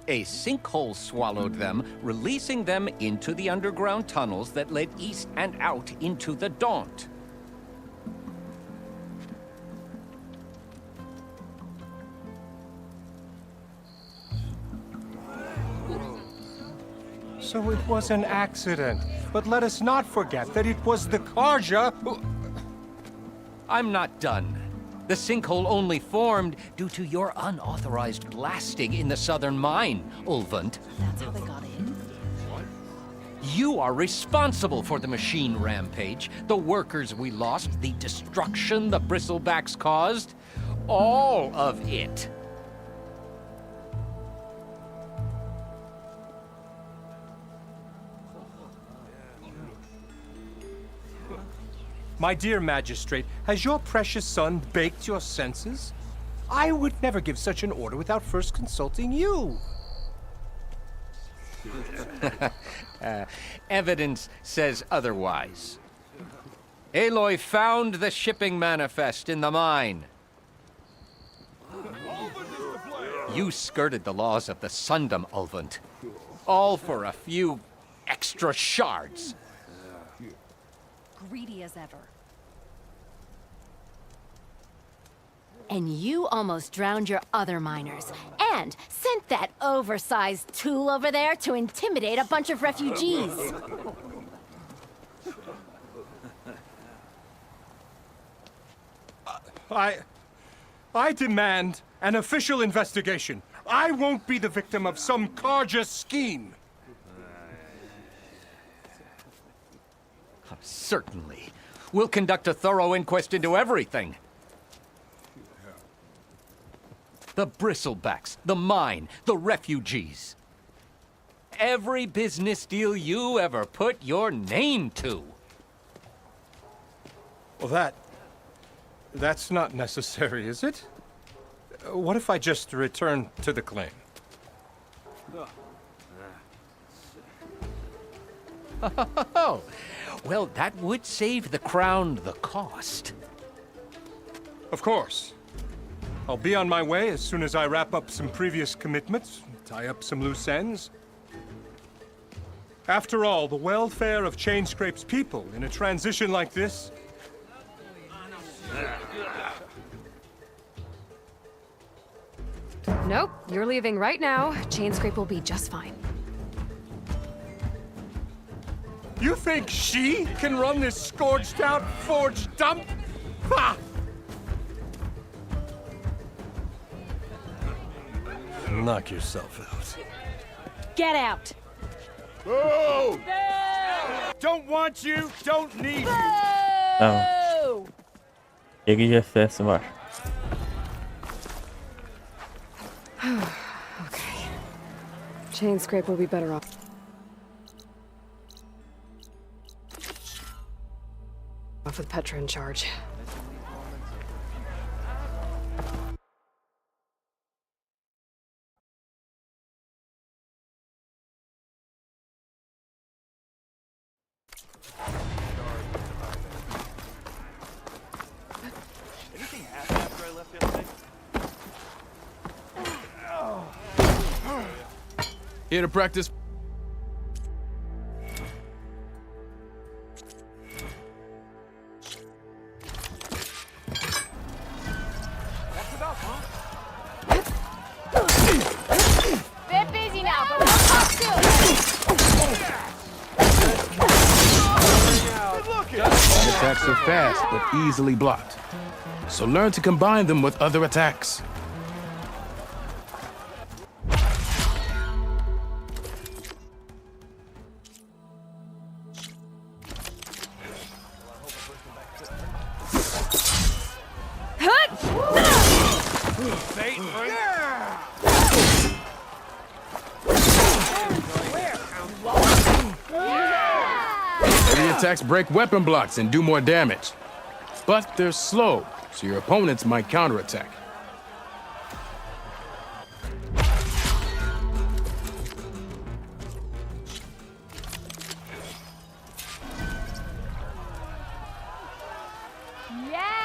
A sinkhole swallowed them, releasing them into the underground tunnels that led east and out into the Daunt. So it was an accident. But let us not forget that it was the Karja who... I'm not done. The sinkhole only formed due to your unauthorized blasting in the southern mine, Ulvund. That's how they got in? What? You are responsible for the machine rampage, the workers we lost, the destruction the Bristlebacks caused. All of it. My dear magistrate, has your precious son baked your senses? I would never give such an order without first consulting you. Evidence says otherwise. Aloy found the shipping manifest in the mine. You skirted the laws of the Sundom, Ulvund. All for a few extra shards. Greedy as ever. And you almost drowned your other miners, and sent that oversized tool over there to intimidate a bunch of refugees. I demand an official investigation. I won't be the victim of some Karja scheme. Certainly. We'll conduct a thorough inquest into everything. The Bristlebacks, the mine, the refugees. Every business deal you ever put your name to. Well, that's not necessary, is it? What if I just return to the claim? Oh, well, that would save the Crown the cost. Of course. I'll be on my way as soon as I wrap up some previous commitments, tie up some loose ends. After all, the welfare of Chainscrape's people in a transition like this... Nope, you're leaving right now. Chainscrape will be just fine. You think she can run this scorched-out forge dump? Ha! Knock yourself out. Get out! Boo! Don't want you, don't need you. Tamam. Geri gösterisi var. Okay. Chainscrape will be better off. With Petra in charge. Anything happen after I left yesterday? Here to practice. Bit busy now, but we'll talk soon. Attacks are fast, but easily blocked. So learn to combine them with other attacks. Heavy attacks break weapon blocks and do more damage. But they're slow, so your opponents might counterattack.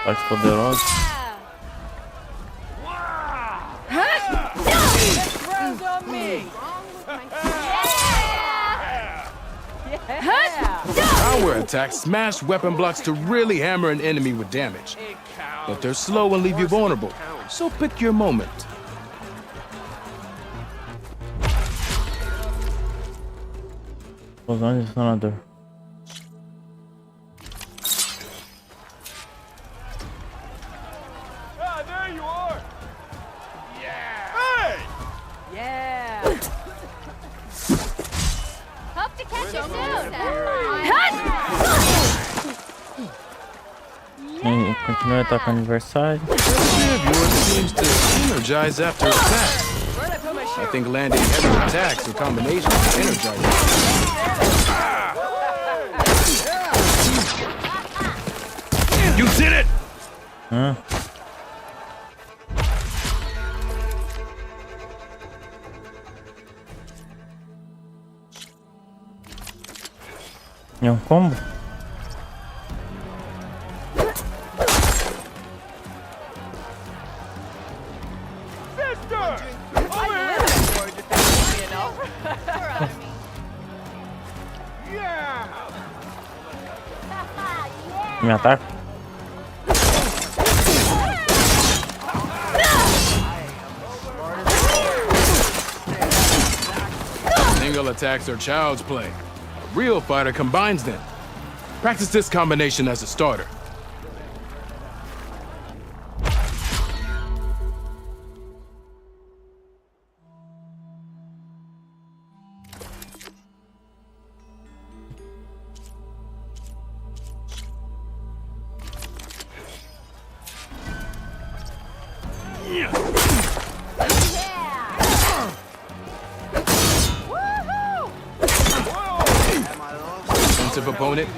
Parte poderosa. Round on me. Our attacks smash weapon blocks to really hammer an enemy with damage. But they're slow and leave you vulnerable, so pick your moment. Explosão de detonador. Ah, there you are. Yeah. Hey. Yeah. Hope to catch you soon. Continua atacando o adversário. Yours seems to energize after attack. I think landing heavy attacks in combination with energizing. You did it! Hã? É um combo? Me ataca? Single attacks are child's play. A real fighter combines them. Practice this combination as a starter. Defensive opponent,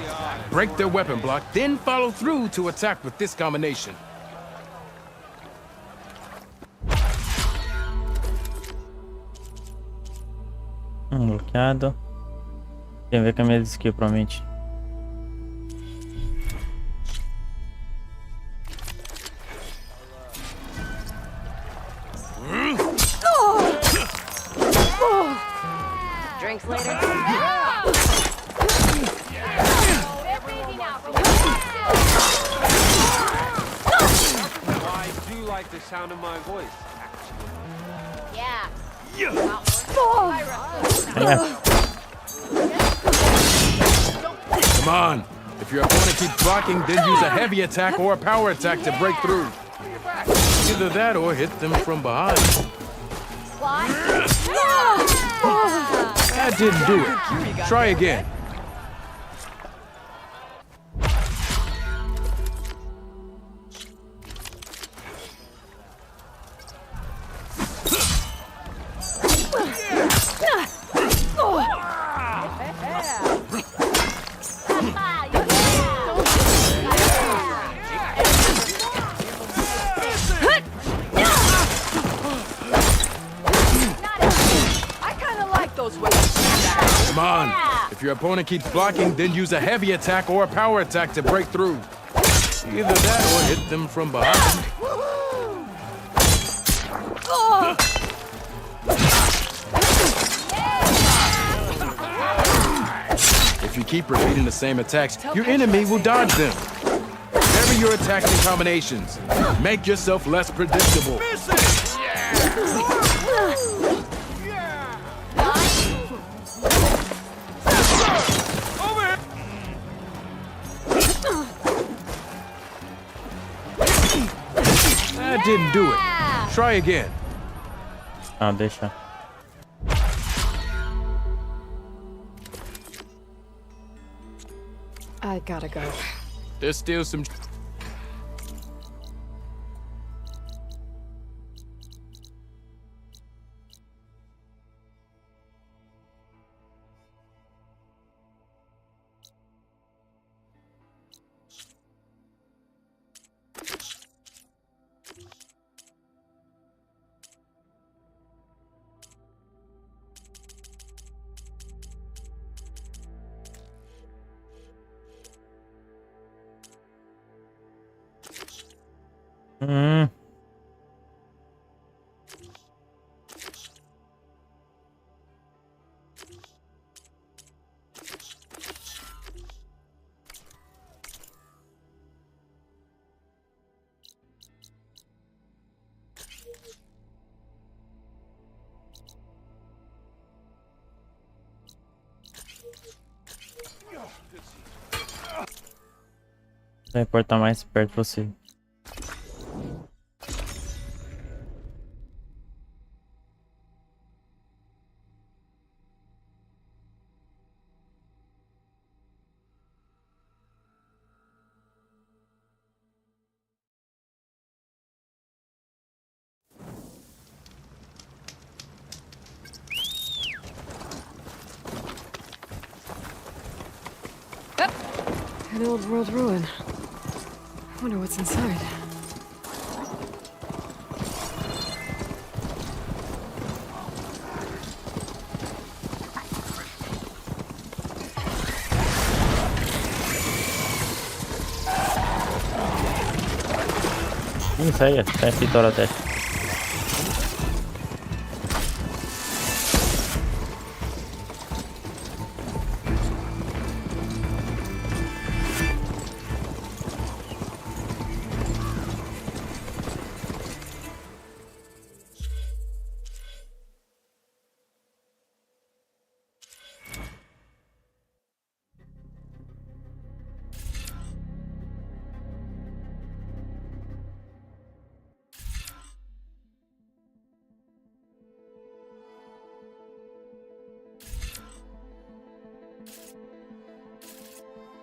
break their weapon block, then follow through to attack with this combination. Bloqueado. Tem a ver com a minha skill, provavelmente. Drinks later. I do like the sound of my voice, actually. Yeah. Come on. If your opponent keeps blocking, then use a heavy attack or a power attack to break through. Either that or hit them from behind. That didn't do it. Try again. Come on. If your opponent keeps blocking, then use a heavy attack or a power attack to break through. Either that or hit them from behind. If you keep repeating the same attacks, your enemy will dodge them. Vary your attacks and combinations. Make yourself less predictable. That didn't do it. Try again. Ah, deixa. I gotta go. There's still some... Hmm. Teleportar mais perto possível. An old world ruin. Wonder what's inside. Isso aí, é vitória até.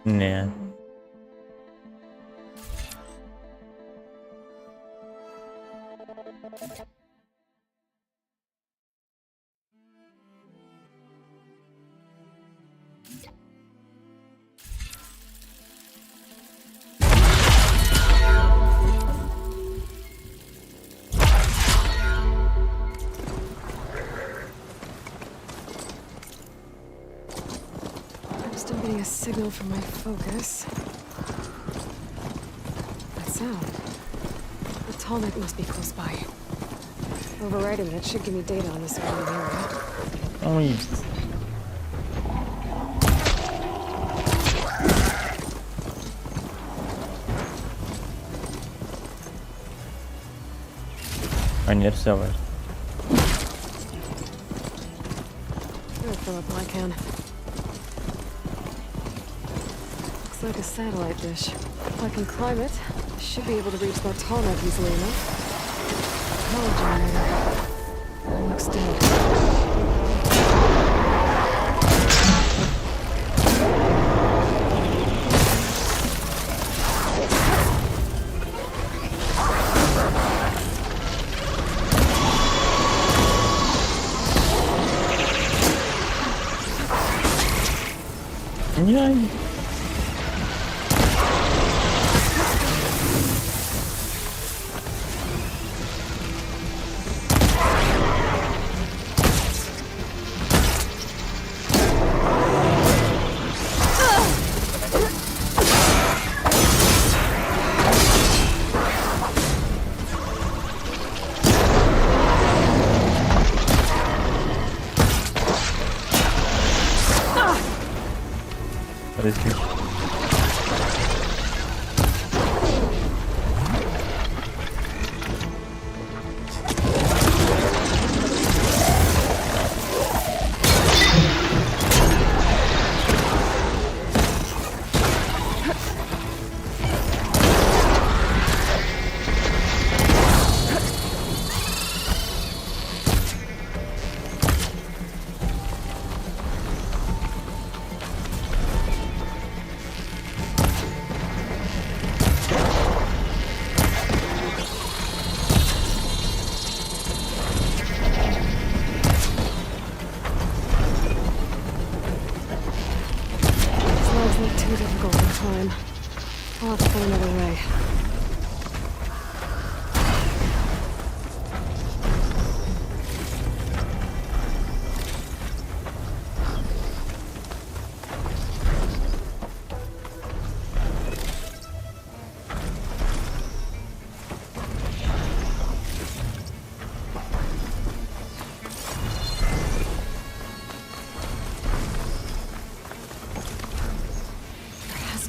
Né. I'm still getting a signal from my focus. That sound. The tallneck must be close by. Overriding it should give me data on the surrounding area. Então isso. Maneiro selvagem. I'll fill up all I can. Looks like a satellite dish. If I can climb it, I should be able to reach that tallneck easily enough. Power generator. It looks dead. E aí? Parece que... Too difficult to climb. I'll have to find another way.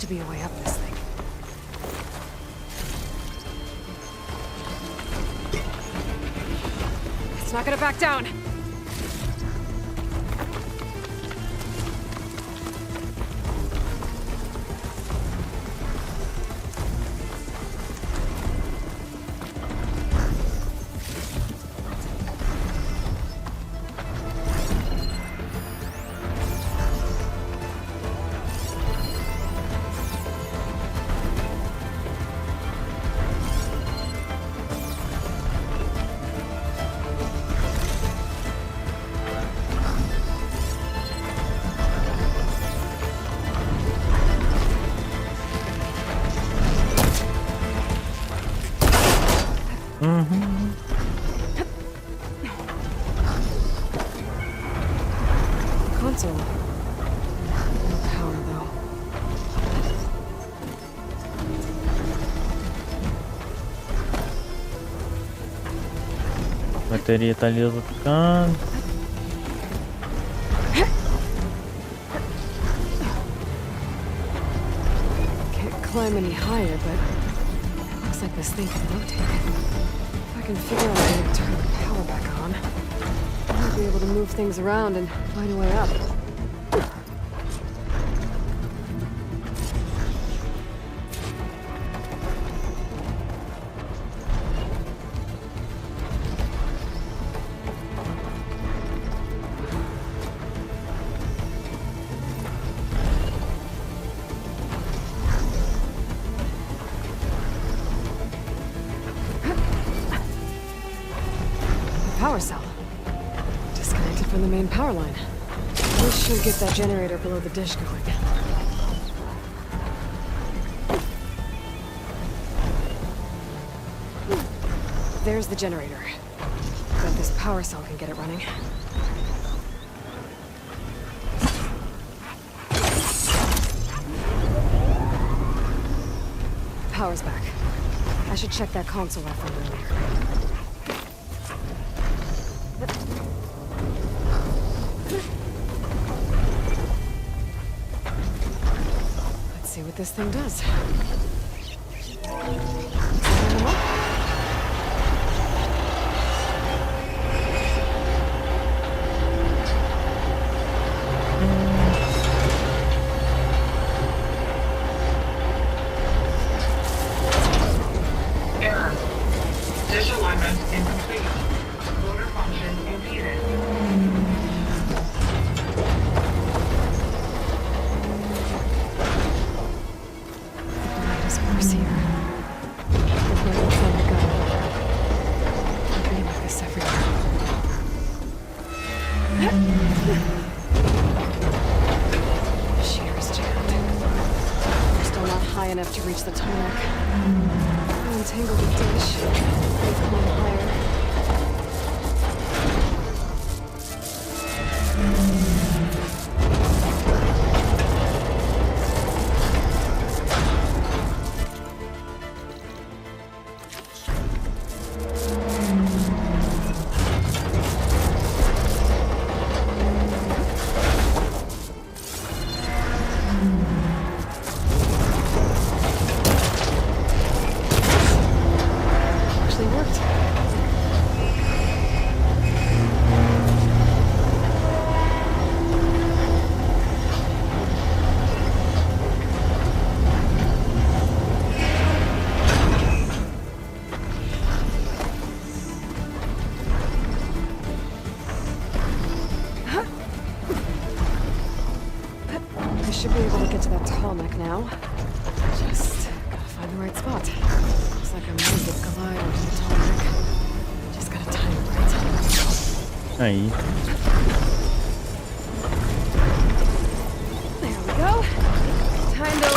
be a way up this thing. It's not gonna back down. Console. No power, though. A bateria tá ali do outro canto. Can't climb any higher, but it looks like this thing can rotate. If I can figure out a way to turn the power back on, I'll be able to move things around and find a way up. Power cell. Disconnected from the main power line. This should get that generator below the dish going. There's the generator. Bet this power cell can get it running. Power's back. I should check that console I found earlier. Let's see what this thing does. Error. Dish alignment incomplete. Motor function impeded. Here. There's no way to go. I'll be like this everywhere. Shear's jammed. We're still not high enough to reach the tarmac. I'll untangle the dish. We'll climb higher. I should be able to get to that tarmac now. Just gotta find the right spot. Looks like I might get glide onto the tarmac. Just gotta time it right. Aí. There we go. Time to...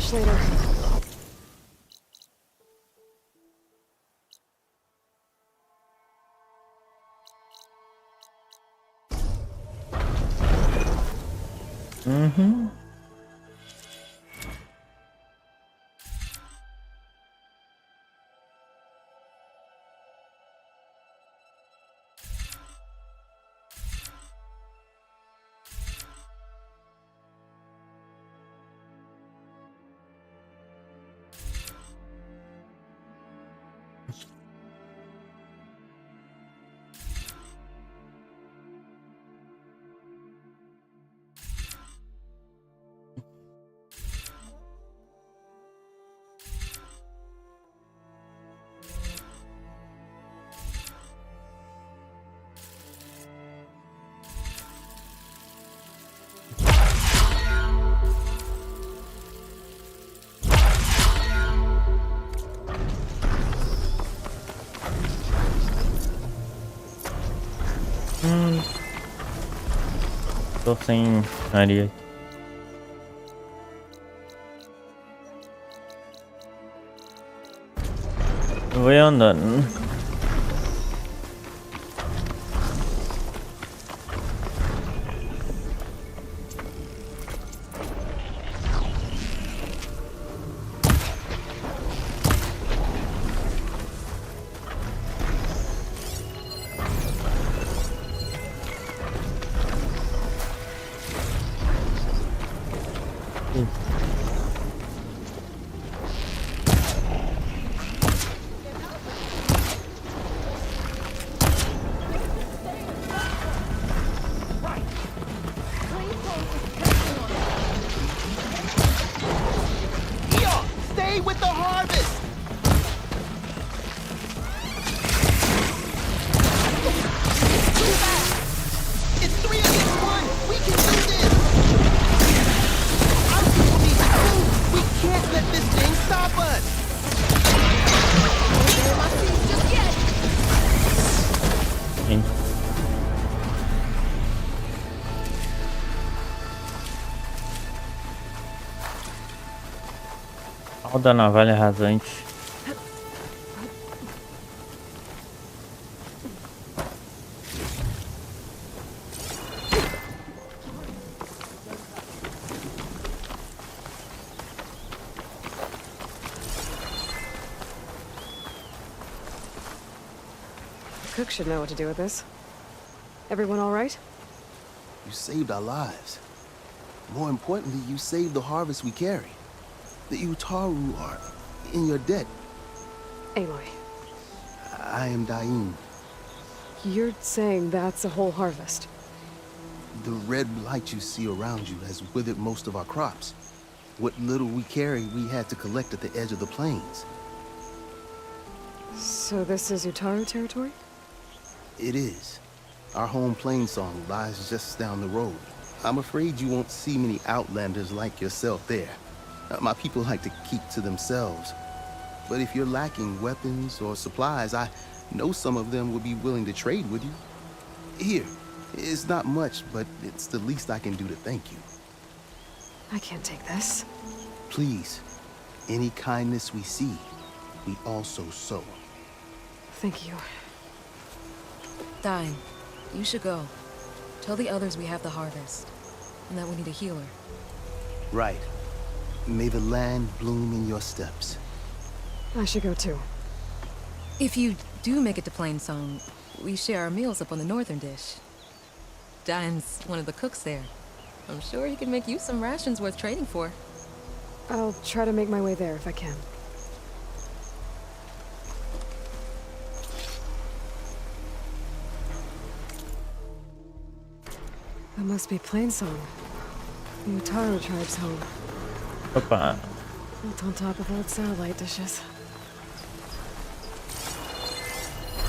much later. Mm-hmm. Tô sem areia. Eu vou andando. Stay with the harvest! It's 3 against 1! We can do this! Our people need food! We can't let this thing stop us! Sim. Pau da navalha rasante. The cook should know what to do with this. Everyone all right? You saved our lives. More importantly, you saved the harvest we carry. The Utaru are in your debt. Aloy, I am Daim. you're saying that's a whole harvest? The red blight you see around you has withered most of our crops. What little we carry, we had to collect at the edge of the plains. So this is Utaru territory? It is. Our home plainsong lies just down the road. I'm afraid you won't see many outlanders like yourself there. My people like to keep to themselves. But if you're lacking weapons or supplies, I know some of them would be willing to trade with you. Here, it's not much, but it's the least I can do to thank you. I can't take this. Please, any kindness we see, we also sow. Thank you. Dine, you should go. Tell the others we have the harvest, and that we need a healer. Right. May the land bloom in your steps. I should go too. If you do make it to Plainsong, we share our meals up on the northern dish. Dine's one of the cooks there. I'm sure he can make you some rations worth trading for. I'll try to make my way there if I can. That must be Plainsong. The Utaru tribe's home. Opa. Built on top of old satellite dishes.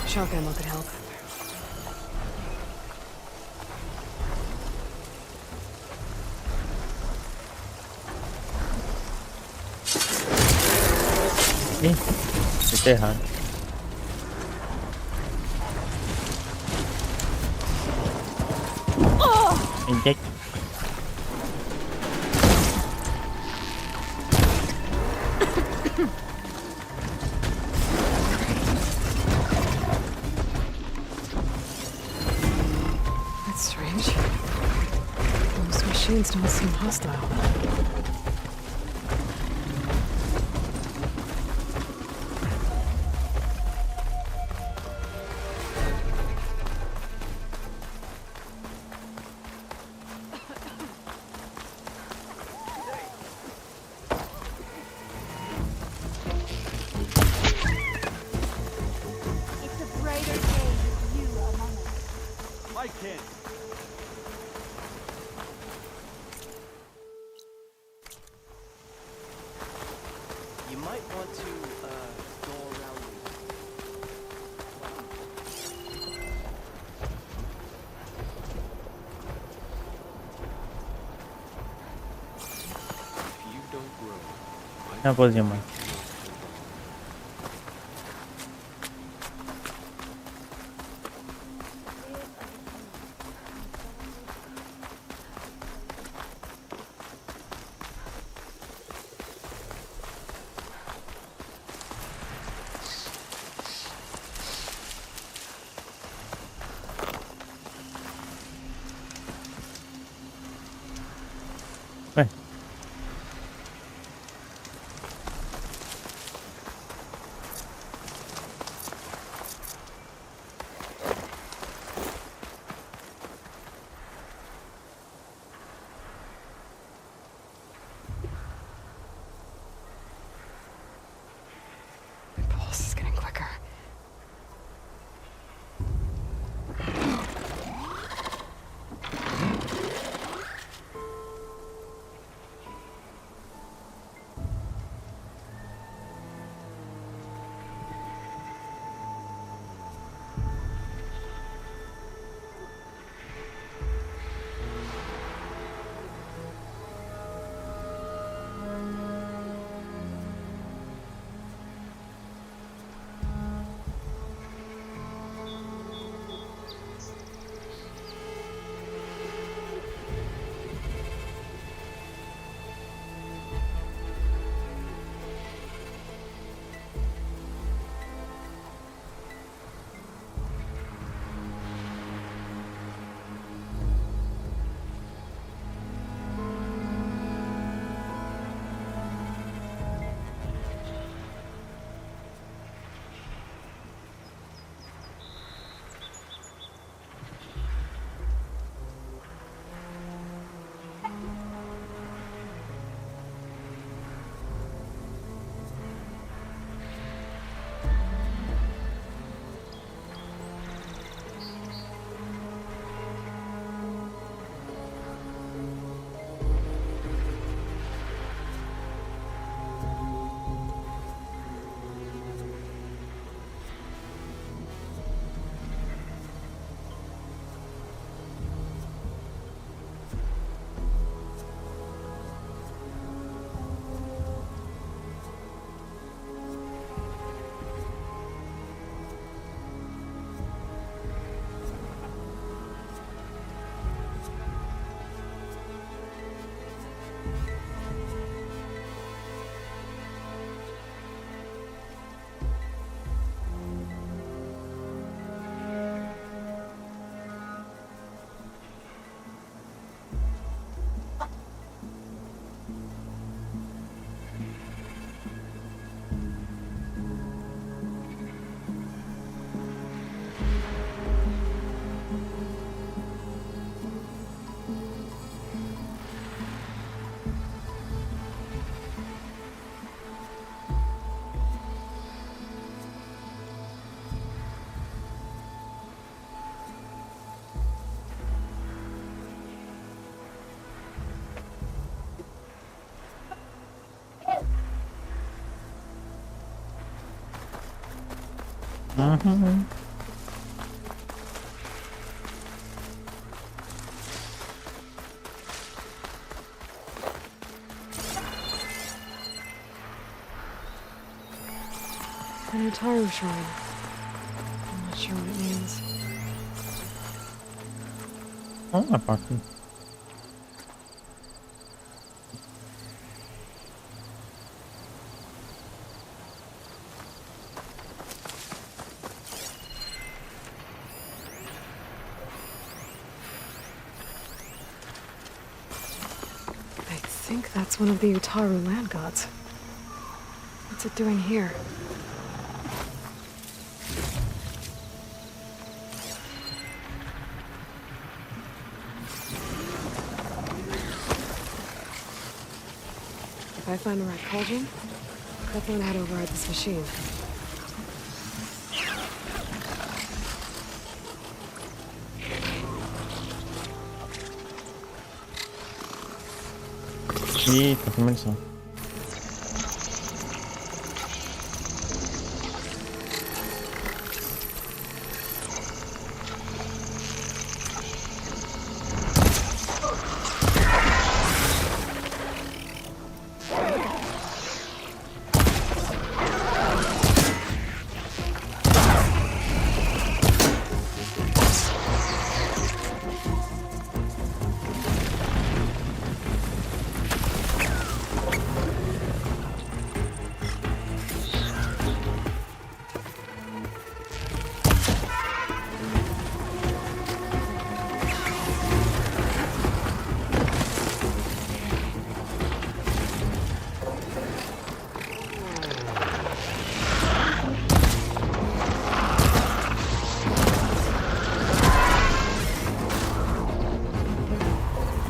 Shock ammo could help. Ih, fiquei errado. Inject. machines don't seem hostile. It's a brighter day with you among us. My kid. You might want to, go around. If you don't grow, Ya podíamos. Ven. My pulse is getting quicker. Mhm. An Ataru shrine. I'm not sure what it means. Oh, aparte. think that's one of the Utaru land gods. What's it doing here? If I find the right cauldron, I'll definitely head over at this machine. Eita, que munição.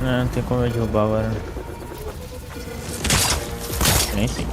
Não tem como eu derrubar agora. Nem sim.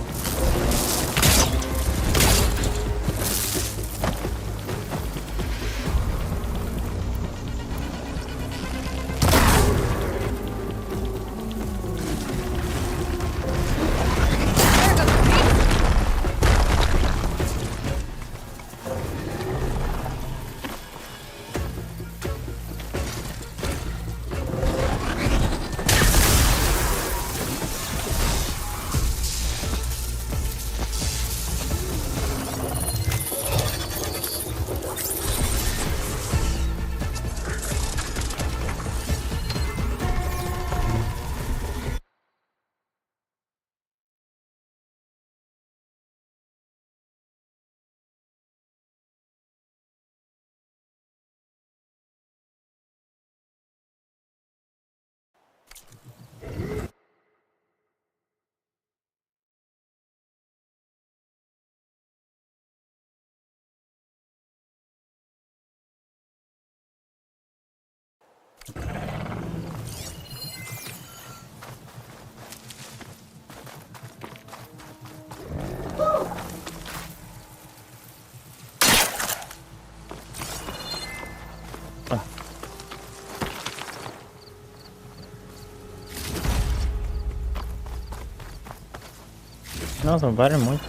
Nossa, vale muito.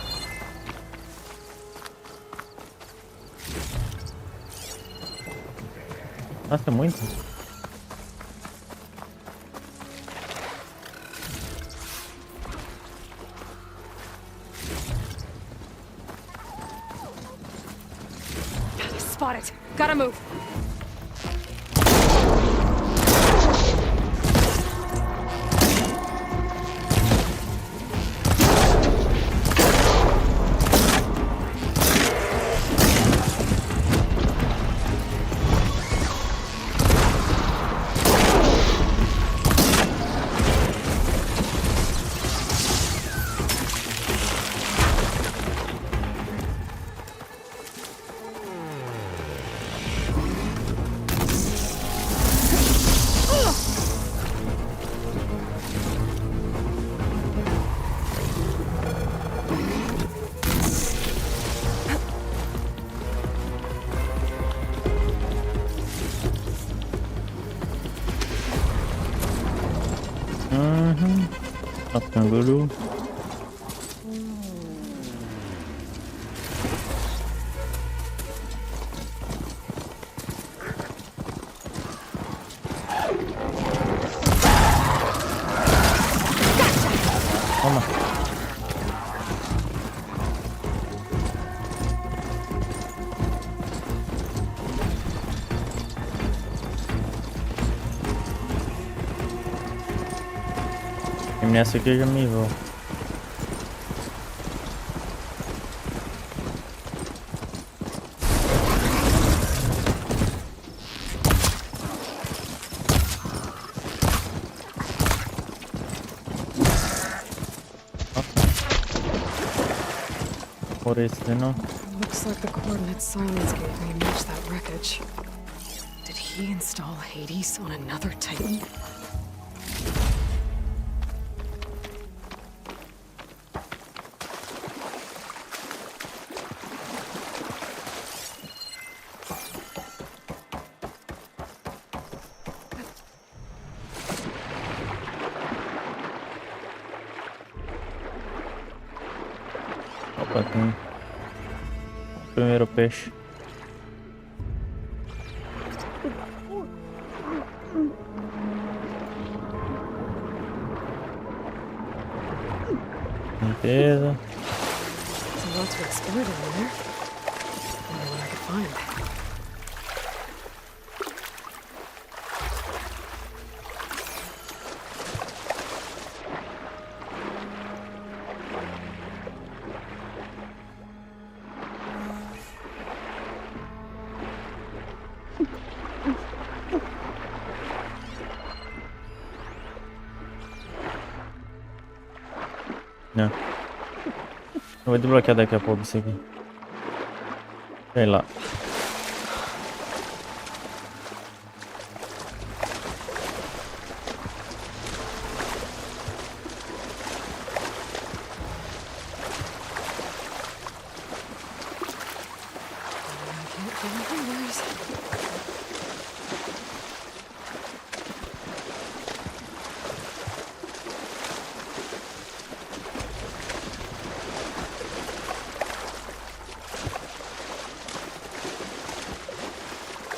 Nossa, muito. Spot it. Gotta move. Canguru. Toma. E nessa aqui eu já me vou. por este, ¿no? Looks like the coordinates Silence gave me match that wreckage. Did he install Hades on another Titan? Opa, tem o primeiro peixe. Limpeza. There's a lot to explore down there. Wonder what I could find. Não. Eu vou desbloquear daqui a pouco isso aqui. Sei lá.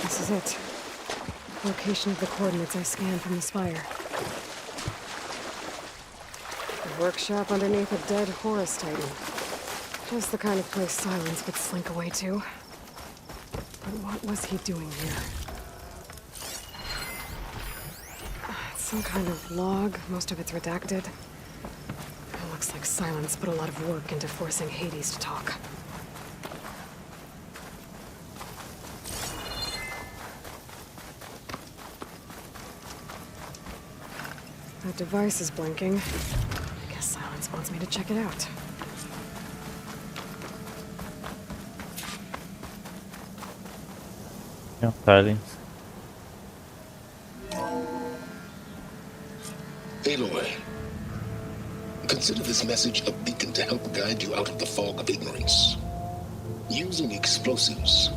This is it. Location of the coordinates I scanned from the spire. A workshop underneath a dead Horus Titan. Just the kind of place Silence could slink away to. But what was he doing here? It's some kind of log, most of it's redacted. It looks like Silence put a lot of work into forcing Hades to talk. That device is blinking. I guess Silence wants me to check it out. Yeah, Silence. Aloy, consider this message a beacon to help guide you out of the fog of ignorance. Using explosives,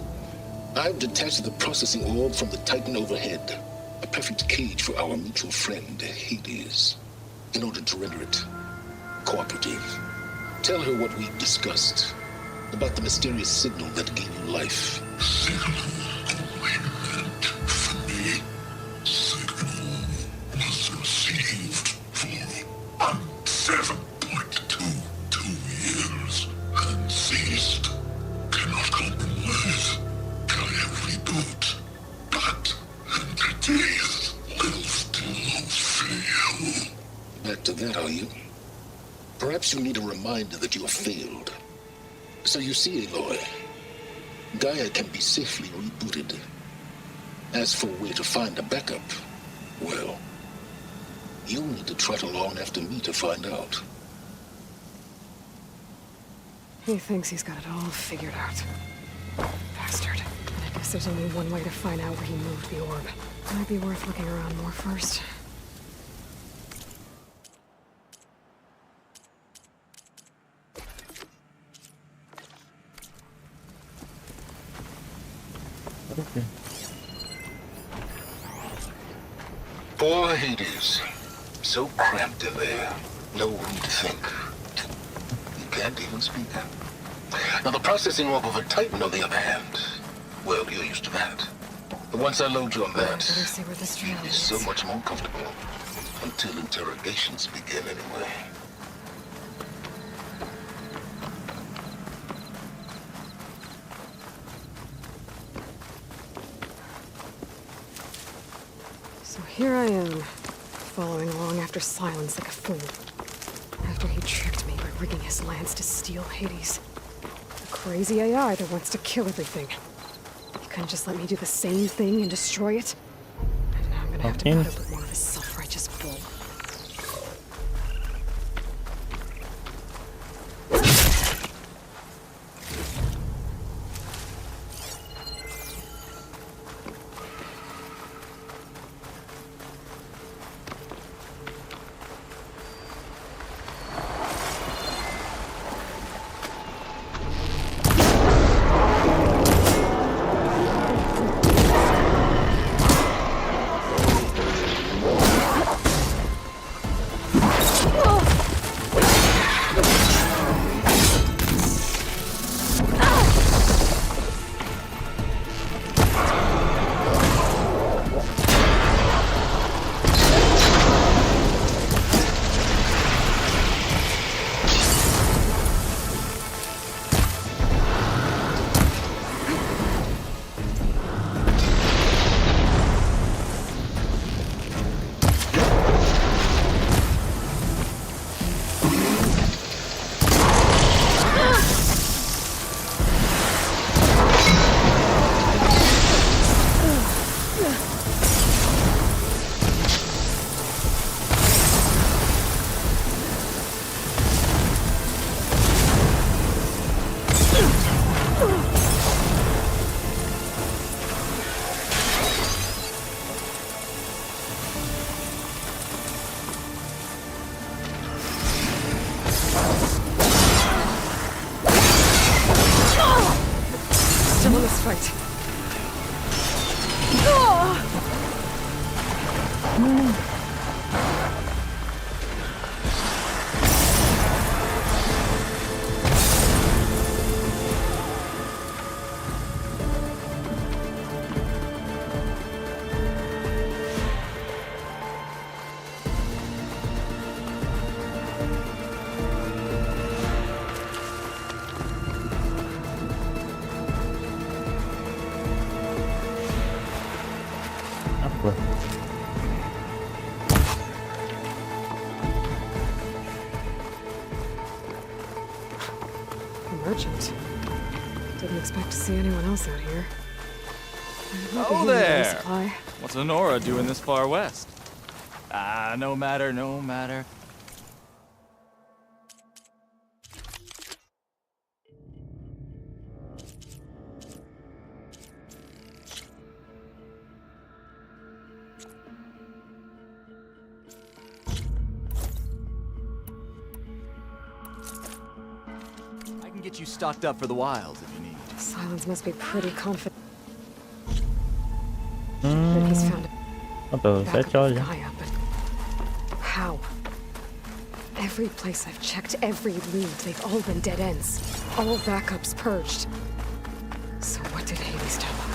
I've detached the processing orb from the Titan overhead. A perfect cage for our mutual friend, Hades, in order to render it cooperative. Tell her what we discussed about the mysterious signal that gave you life. Signal only meant for me. Signal was received for 7.22 years and ceased. Cannot compromise. Can reboot. But entities will still fail. Back to that, are you? Perhaps you need a reminder that you have failed. So you see, Aloy, Gaia can be safely rebooted. As for where to find a backup, well, you'll need to trot along after me to find out. He thinks he's got it all figured out. Bastard. I guess there's only one way to find out where he moved the orb. Might be worth looking around more first. Okay. Poor Hades. So cramped in there. No room to think. You can't even speak. Now the processing orb of a Titan, on the other hand, well, you're used to that. But once I load you on that, Better see where this trail you'll be leads. so much more comfortable. Until interrogations begin, anyway. So here I am, following along after Silence like a fool. After he tricked me by rigging his lance to steal Hades. A crazy AI that wants to kill everything. He couldn't just let me do the same thing and destroy it? And now I'm gonna have to put up with more of his self-righteous bull. still in this fight. Apa? A merchant. Didn't expect to see anyone else out here. Oh there! What's Honora doing this far west? Ah, no matter, no matter. I can get you stocked up for the wilds if you need. Silence must be pretty confident that he's found Apa? Saya cari. Gaia, but how? Every place I've checked, every lead, they've all been dead ends. All backups purged. So what did Hades tell him?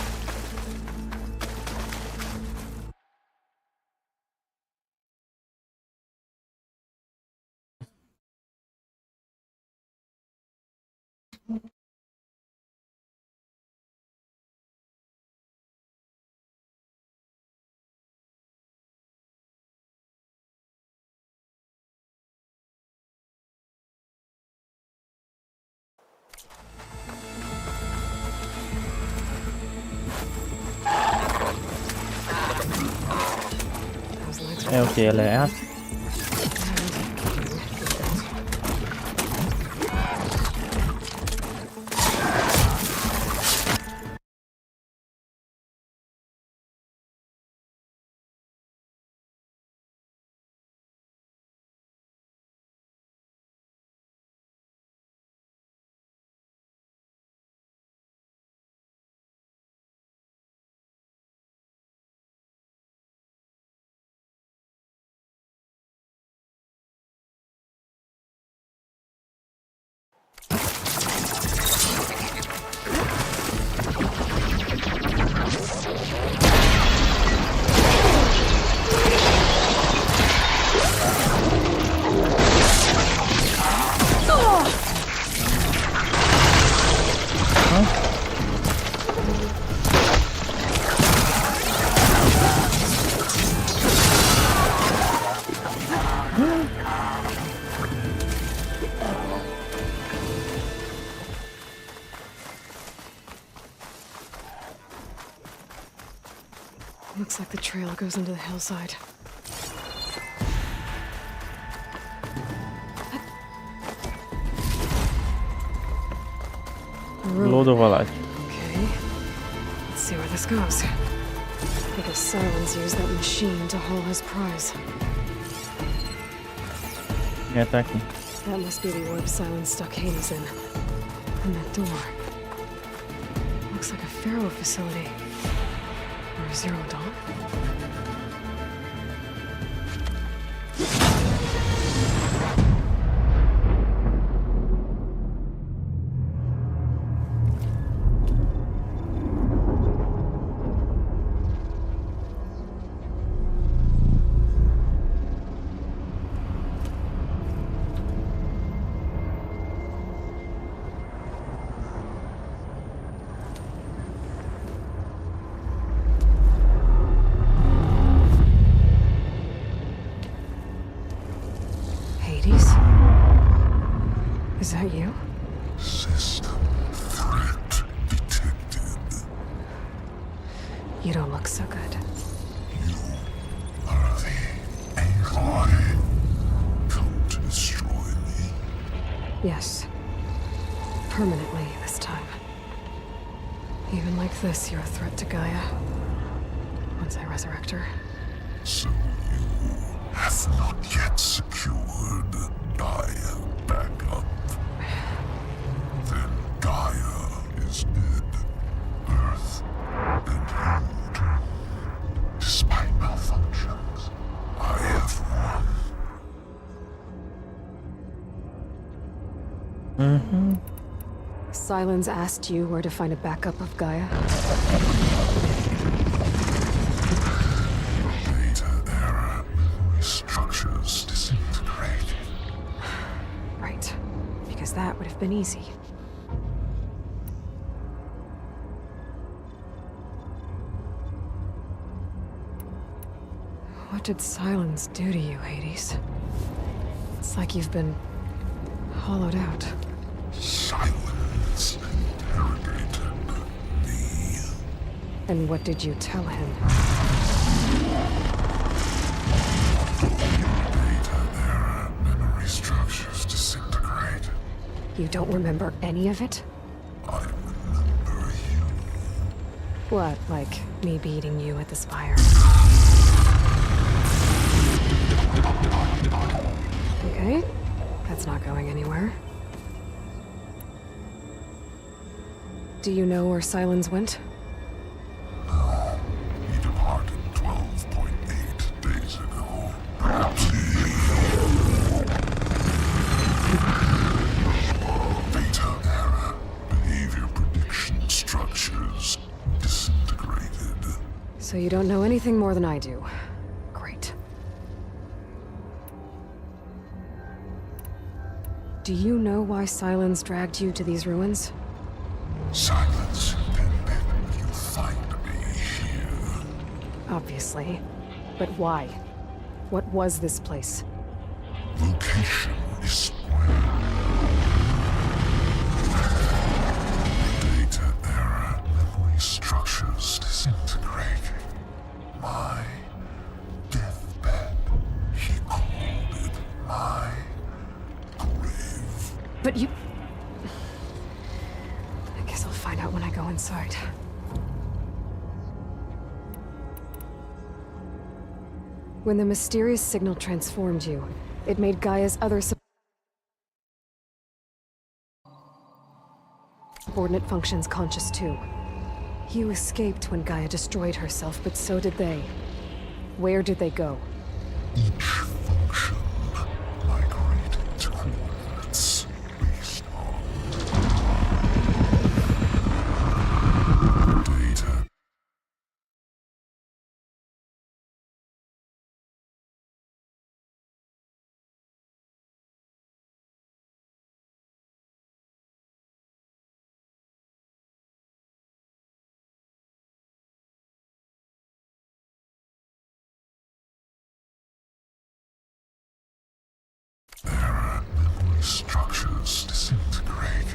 É o que? Ela é essa? Looks like the trail goes into the hillside. Load of light. Okay. Let's see where this goes. I guess Silence used that machine to haul his prize. É, tá aqui. That must be the orb Silence stuck Hades in. And that door. Looks like a Pharaoh facility. Or Zero Dawn. Is that you? System threat detected. You don't look so good. You are the Aloy. Come to destroy me. Yes. Permanently this time. Even like this, you're a threat to Gaia. Once I resurrect her. So you have not yet secured Gaia back up. Then Gaia is dead. Silence asked you where to find a backup of Gaia? Data error. Memory structures disintegrate. Right. Because that would have been easy. What did Silence do to you, Hades? It's like you've been hollowed out. Silence interrogated me. And what did you tell him? Data error. Memory structures disintegrate. You don't remember any of it? I remember you. What, like me beating you at the spire? Okay, that's not going anywhere. Do you know where Silence went? No. He departed 12.8 days ago. Perhaps Beta error. Behavior prediction structures disintegrated. So you don't know anything more than I do. Great. Do you know why Silence dragged you to these ruins? Silence intended you find me here. Obviously. But why? What was this place? Location is square. Data error. Memory structures disintegrate. My deathbed. He called it my grave. But you... I guess I'll find out when I go inside. When the mysterious signal transformed you, it made Gaia's other subordinate functions conscious too. You escaped when Gaia destroyed herself, but so did they. Where did they go? Each function migrated to coordinates based on data. Error. Memory structures disintegrate.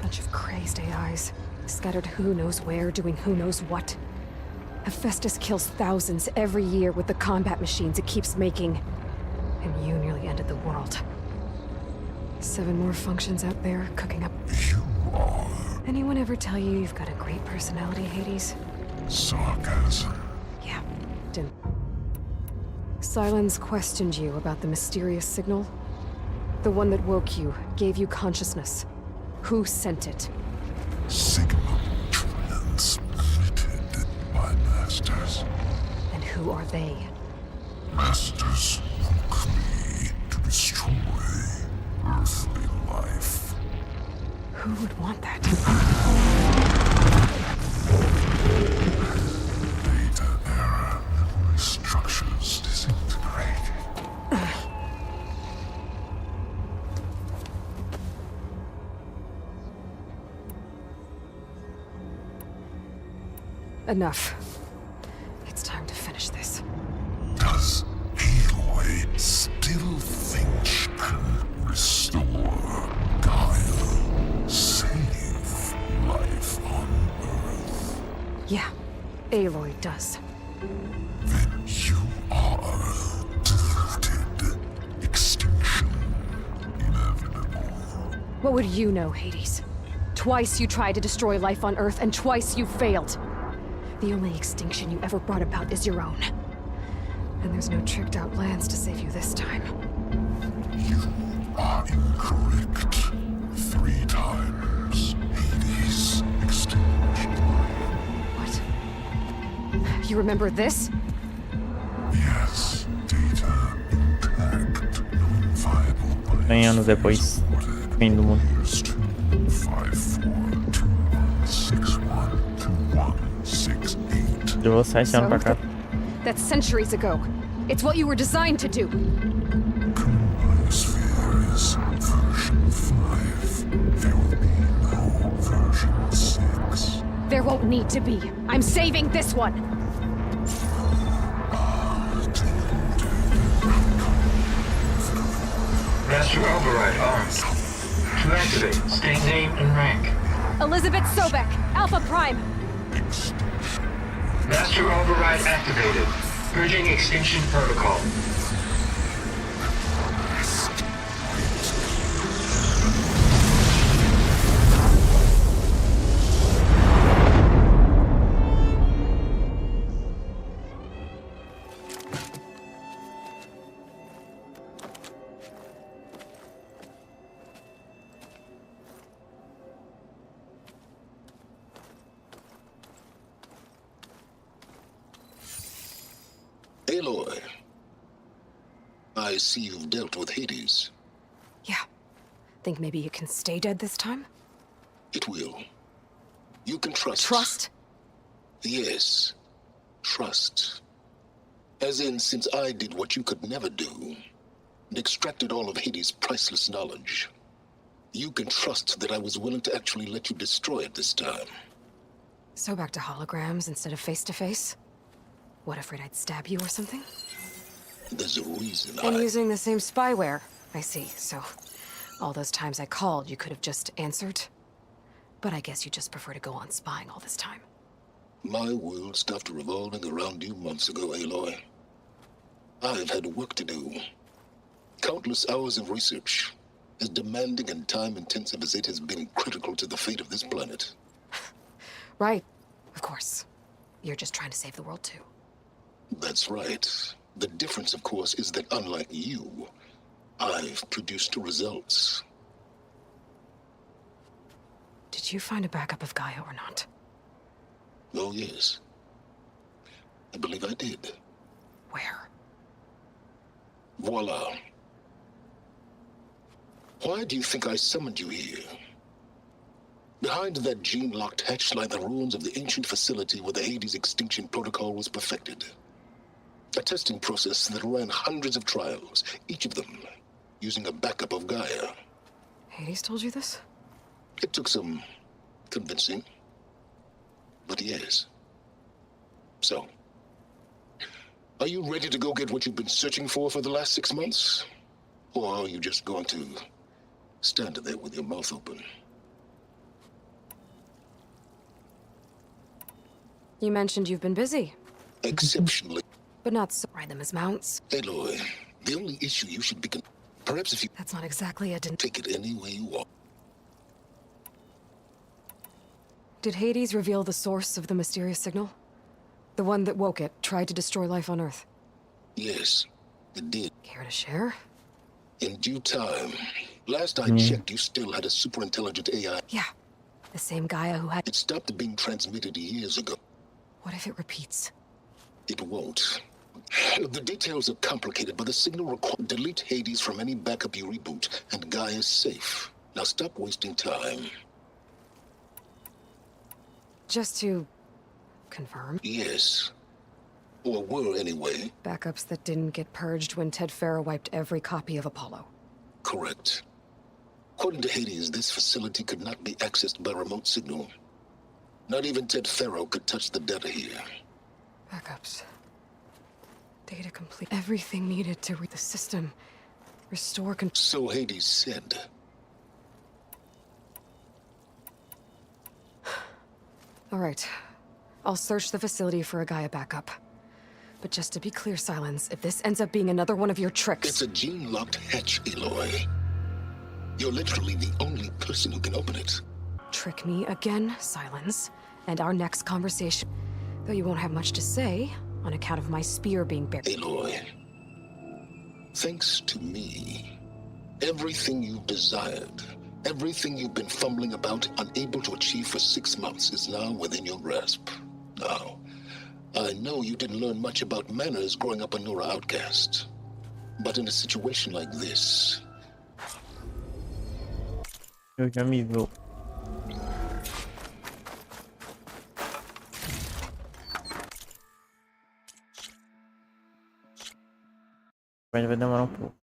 Bunch of crazed AIs, scattered who knows where, doing who knows what. Hephaestus kills thousands every year with the combat machines it keeps making. And you nearly ended the world. 7 more functions out there, cooking up. You are Anyone ever tell you you've got a great personality, Hades? sarcasm. Yeah, didn't. Silence questioned you about the mysterious signal? The one that woke you, gave you consciousness. Who sent it? Signal transmitted by masters. And who are they? Masters woke me to destroy earthly life. Who would want that? Data error. Memory structures disintegrate. Enough. It's time to finish this. Does Aloy still think she can restore Gaia? Save life on Earth? Yeah, Aloy does. Then you are deluded. Extinction inevitable. What would you know, Hades? Twice you tried to destroy life on Earth, and twice you failed. The only extinction you ever brought about is your own. And there's no tricked-out lands to save you this time. You are incorrect. 3 times. Hades extinction. What? You remember this? Yes. Data intact. Non-viable. Bem anos depois. Sorted. fim do mundo. 5421612168. Levou 7 anos pra cá. That's centuries ago. It's what you were designed to do. Sphere is version 5. There will be no version 6. There won't need to be. I'm saving this one. Master override on. To activate, state name and rank. Elizabeth Sobek, Alpha Prime. Master override activated. Purging extinction protocol. Aloy, I see you've dealt with Hades. Yeah. Think maybe you can stay dead this time? It will. You can trust. Trust? Yes. Trust. As in, since I did what you could never do, and extracted all of Hades' priceless knowledge, you can trust that I was willing to actually let you destroy it this time. So back to holograms instead of face-to-face? What, afraid I'd stab you or something? There's a reason And using the same spyware. I see, so all those times I called, you could have just answered? But I guess you just prefer to go on spying all this time. My world stopped revolving around you months ago, Aloy. I've had work to do. Countless hours of research, as demanding and time-intensive as it has been critical to the fate of this planet. Right, of course. You're just trying to save the world, too. That's right. The difference, of course, is that unlike you, I've produced results. Did you find a backup of Gaia or not? Oh, yes. I believe I did. Where? Voila. Why do you think I summoned you here? Behind that gene-locked hatch lie the ruins of the ancient facility where the Hades extinction protocol was perfected. A testing process that ran hundreds of trials, each of them using a backup of Gaia. Hades told you this? It took some convincing, but yes. So, are you ready to go get what you've been searching for the last 6 months? Or are you just going to stand there with your mouth open? You mentioned you've been busy. Exceptionally. But not so. Ride them as mounts. Aloy, the only issue you should be perhaps if you... That's not exactly a... Take it any way you want. Did Hades reveal the source of the mysterious signal? The one that woke it, tried to destroy life on Earth? Yes, it did. Care to share? In due time. Last I checked, you still had a super-intelligent AI. Yeah, the same Gaia who had... It stopped being transmitted years ago. What if it repeats? It won't. The details are complicated, but the signal requires... Delete Hades from any backup you reboot, and Gaia's safe. Now stop wasting time. Just to... confirm? Yes. Or were, anyway. Backups that didn't get purged when Ted Farrow wiped every copy of Apollo. Correct. According to Hades, this facility could not be accessed by remote signal. Not even Ted Farrow could touch the data here. Backups. Data complete. Everything needed to read the system. Restore control. So Hades said. All right. I'll search the facility for a Gaia backup. But just to be clear, Silence, if this ends up being another one of your tricks... It's a gene-locked hatch, Aloy. You're literally the only person who can open it. Trick me again, Silence, and our next conversation. Though you won't have much to say, on account of my spear being buried. Aloy, thanks to me, everything you've desired, everything you've been fumbling about, unable to achieve for 6 months, is now within your grasp. Now, I know you didn't learn much about manners growing up a Nora outcast. But in a situation like this... Eu já me viu. Vai demorar um pouco.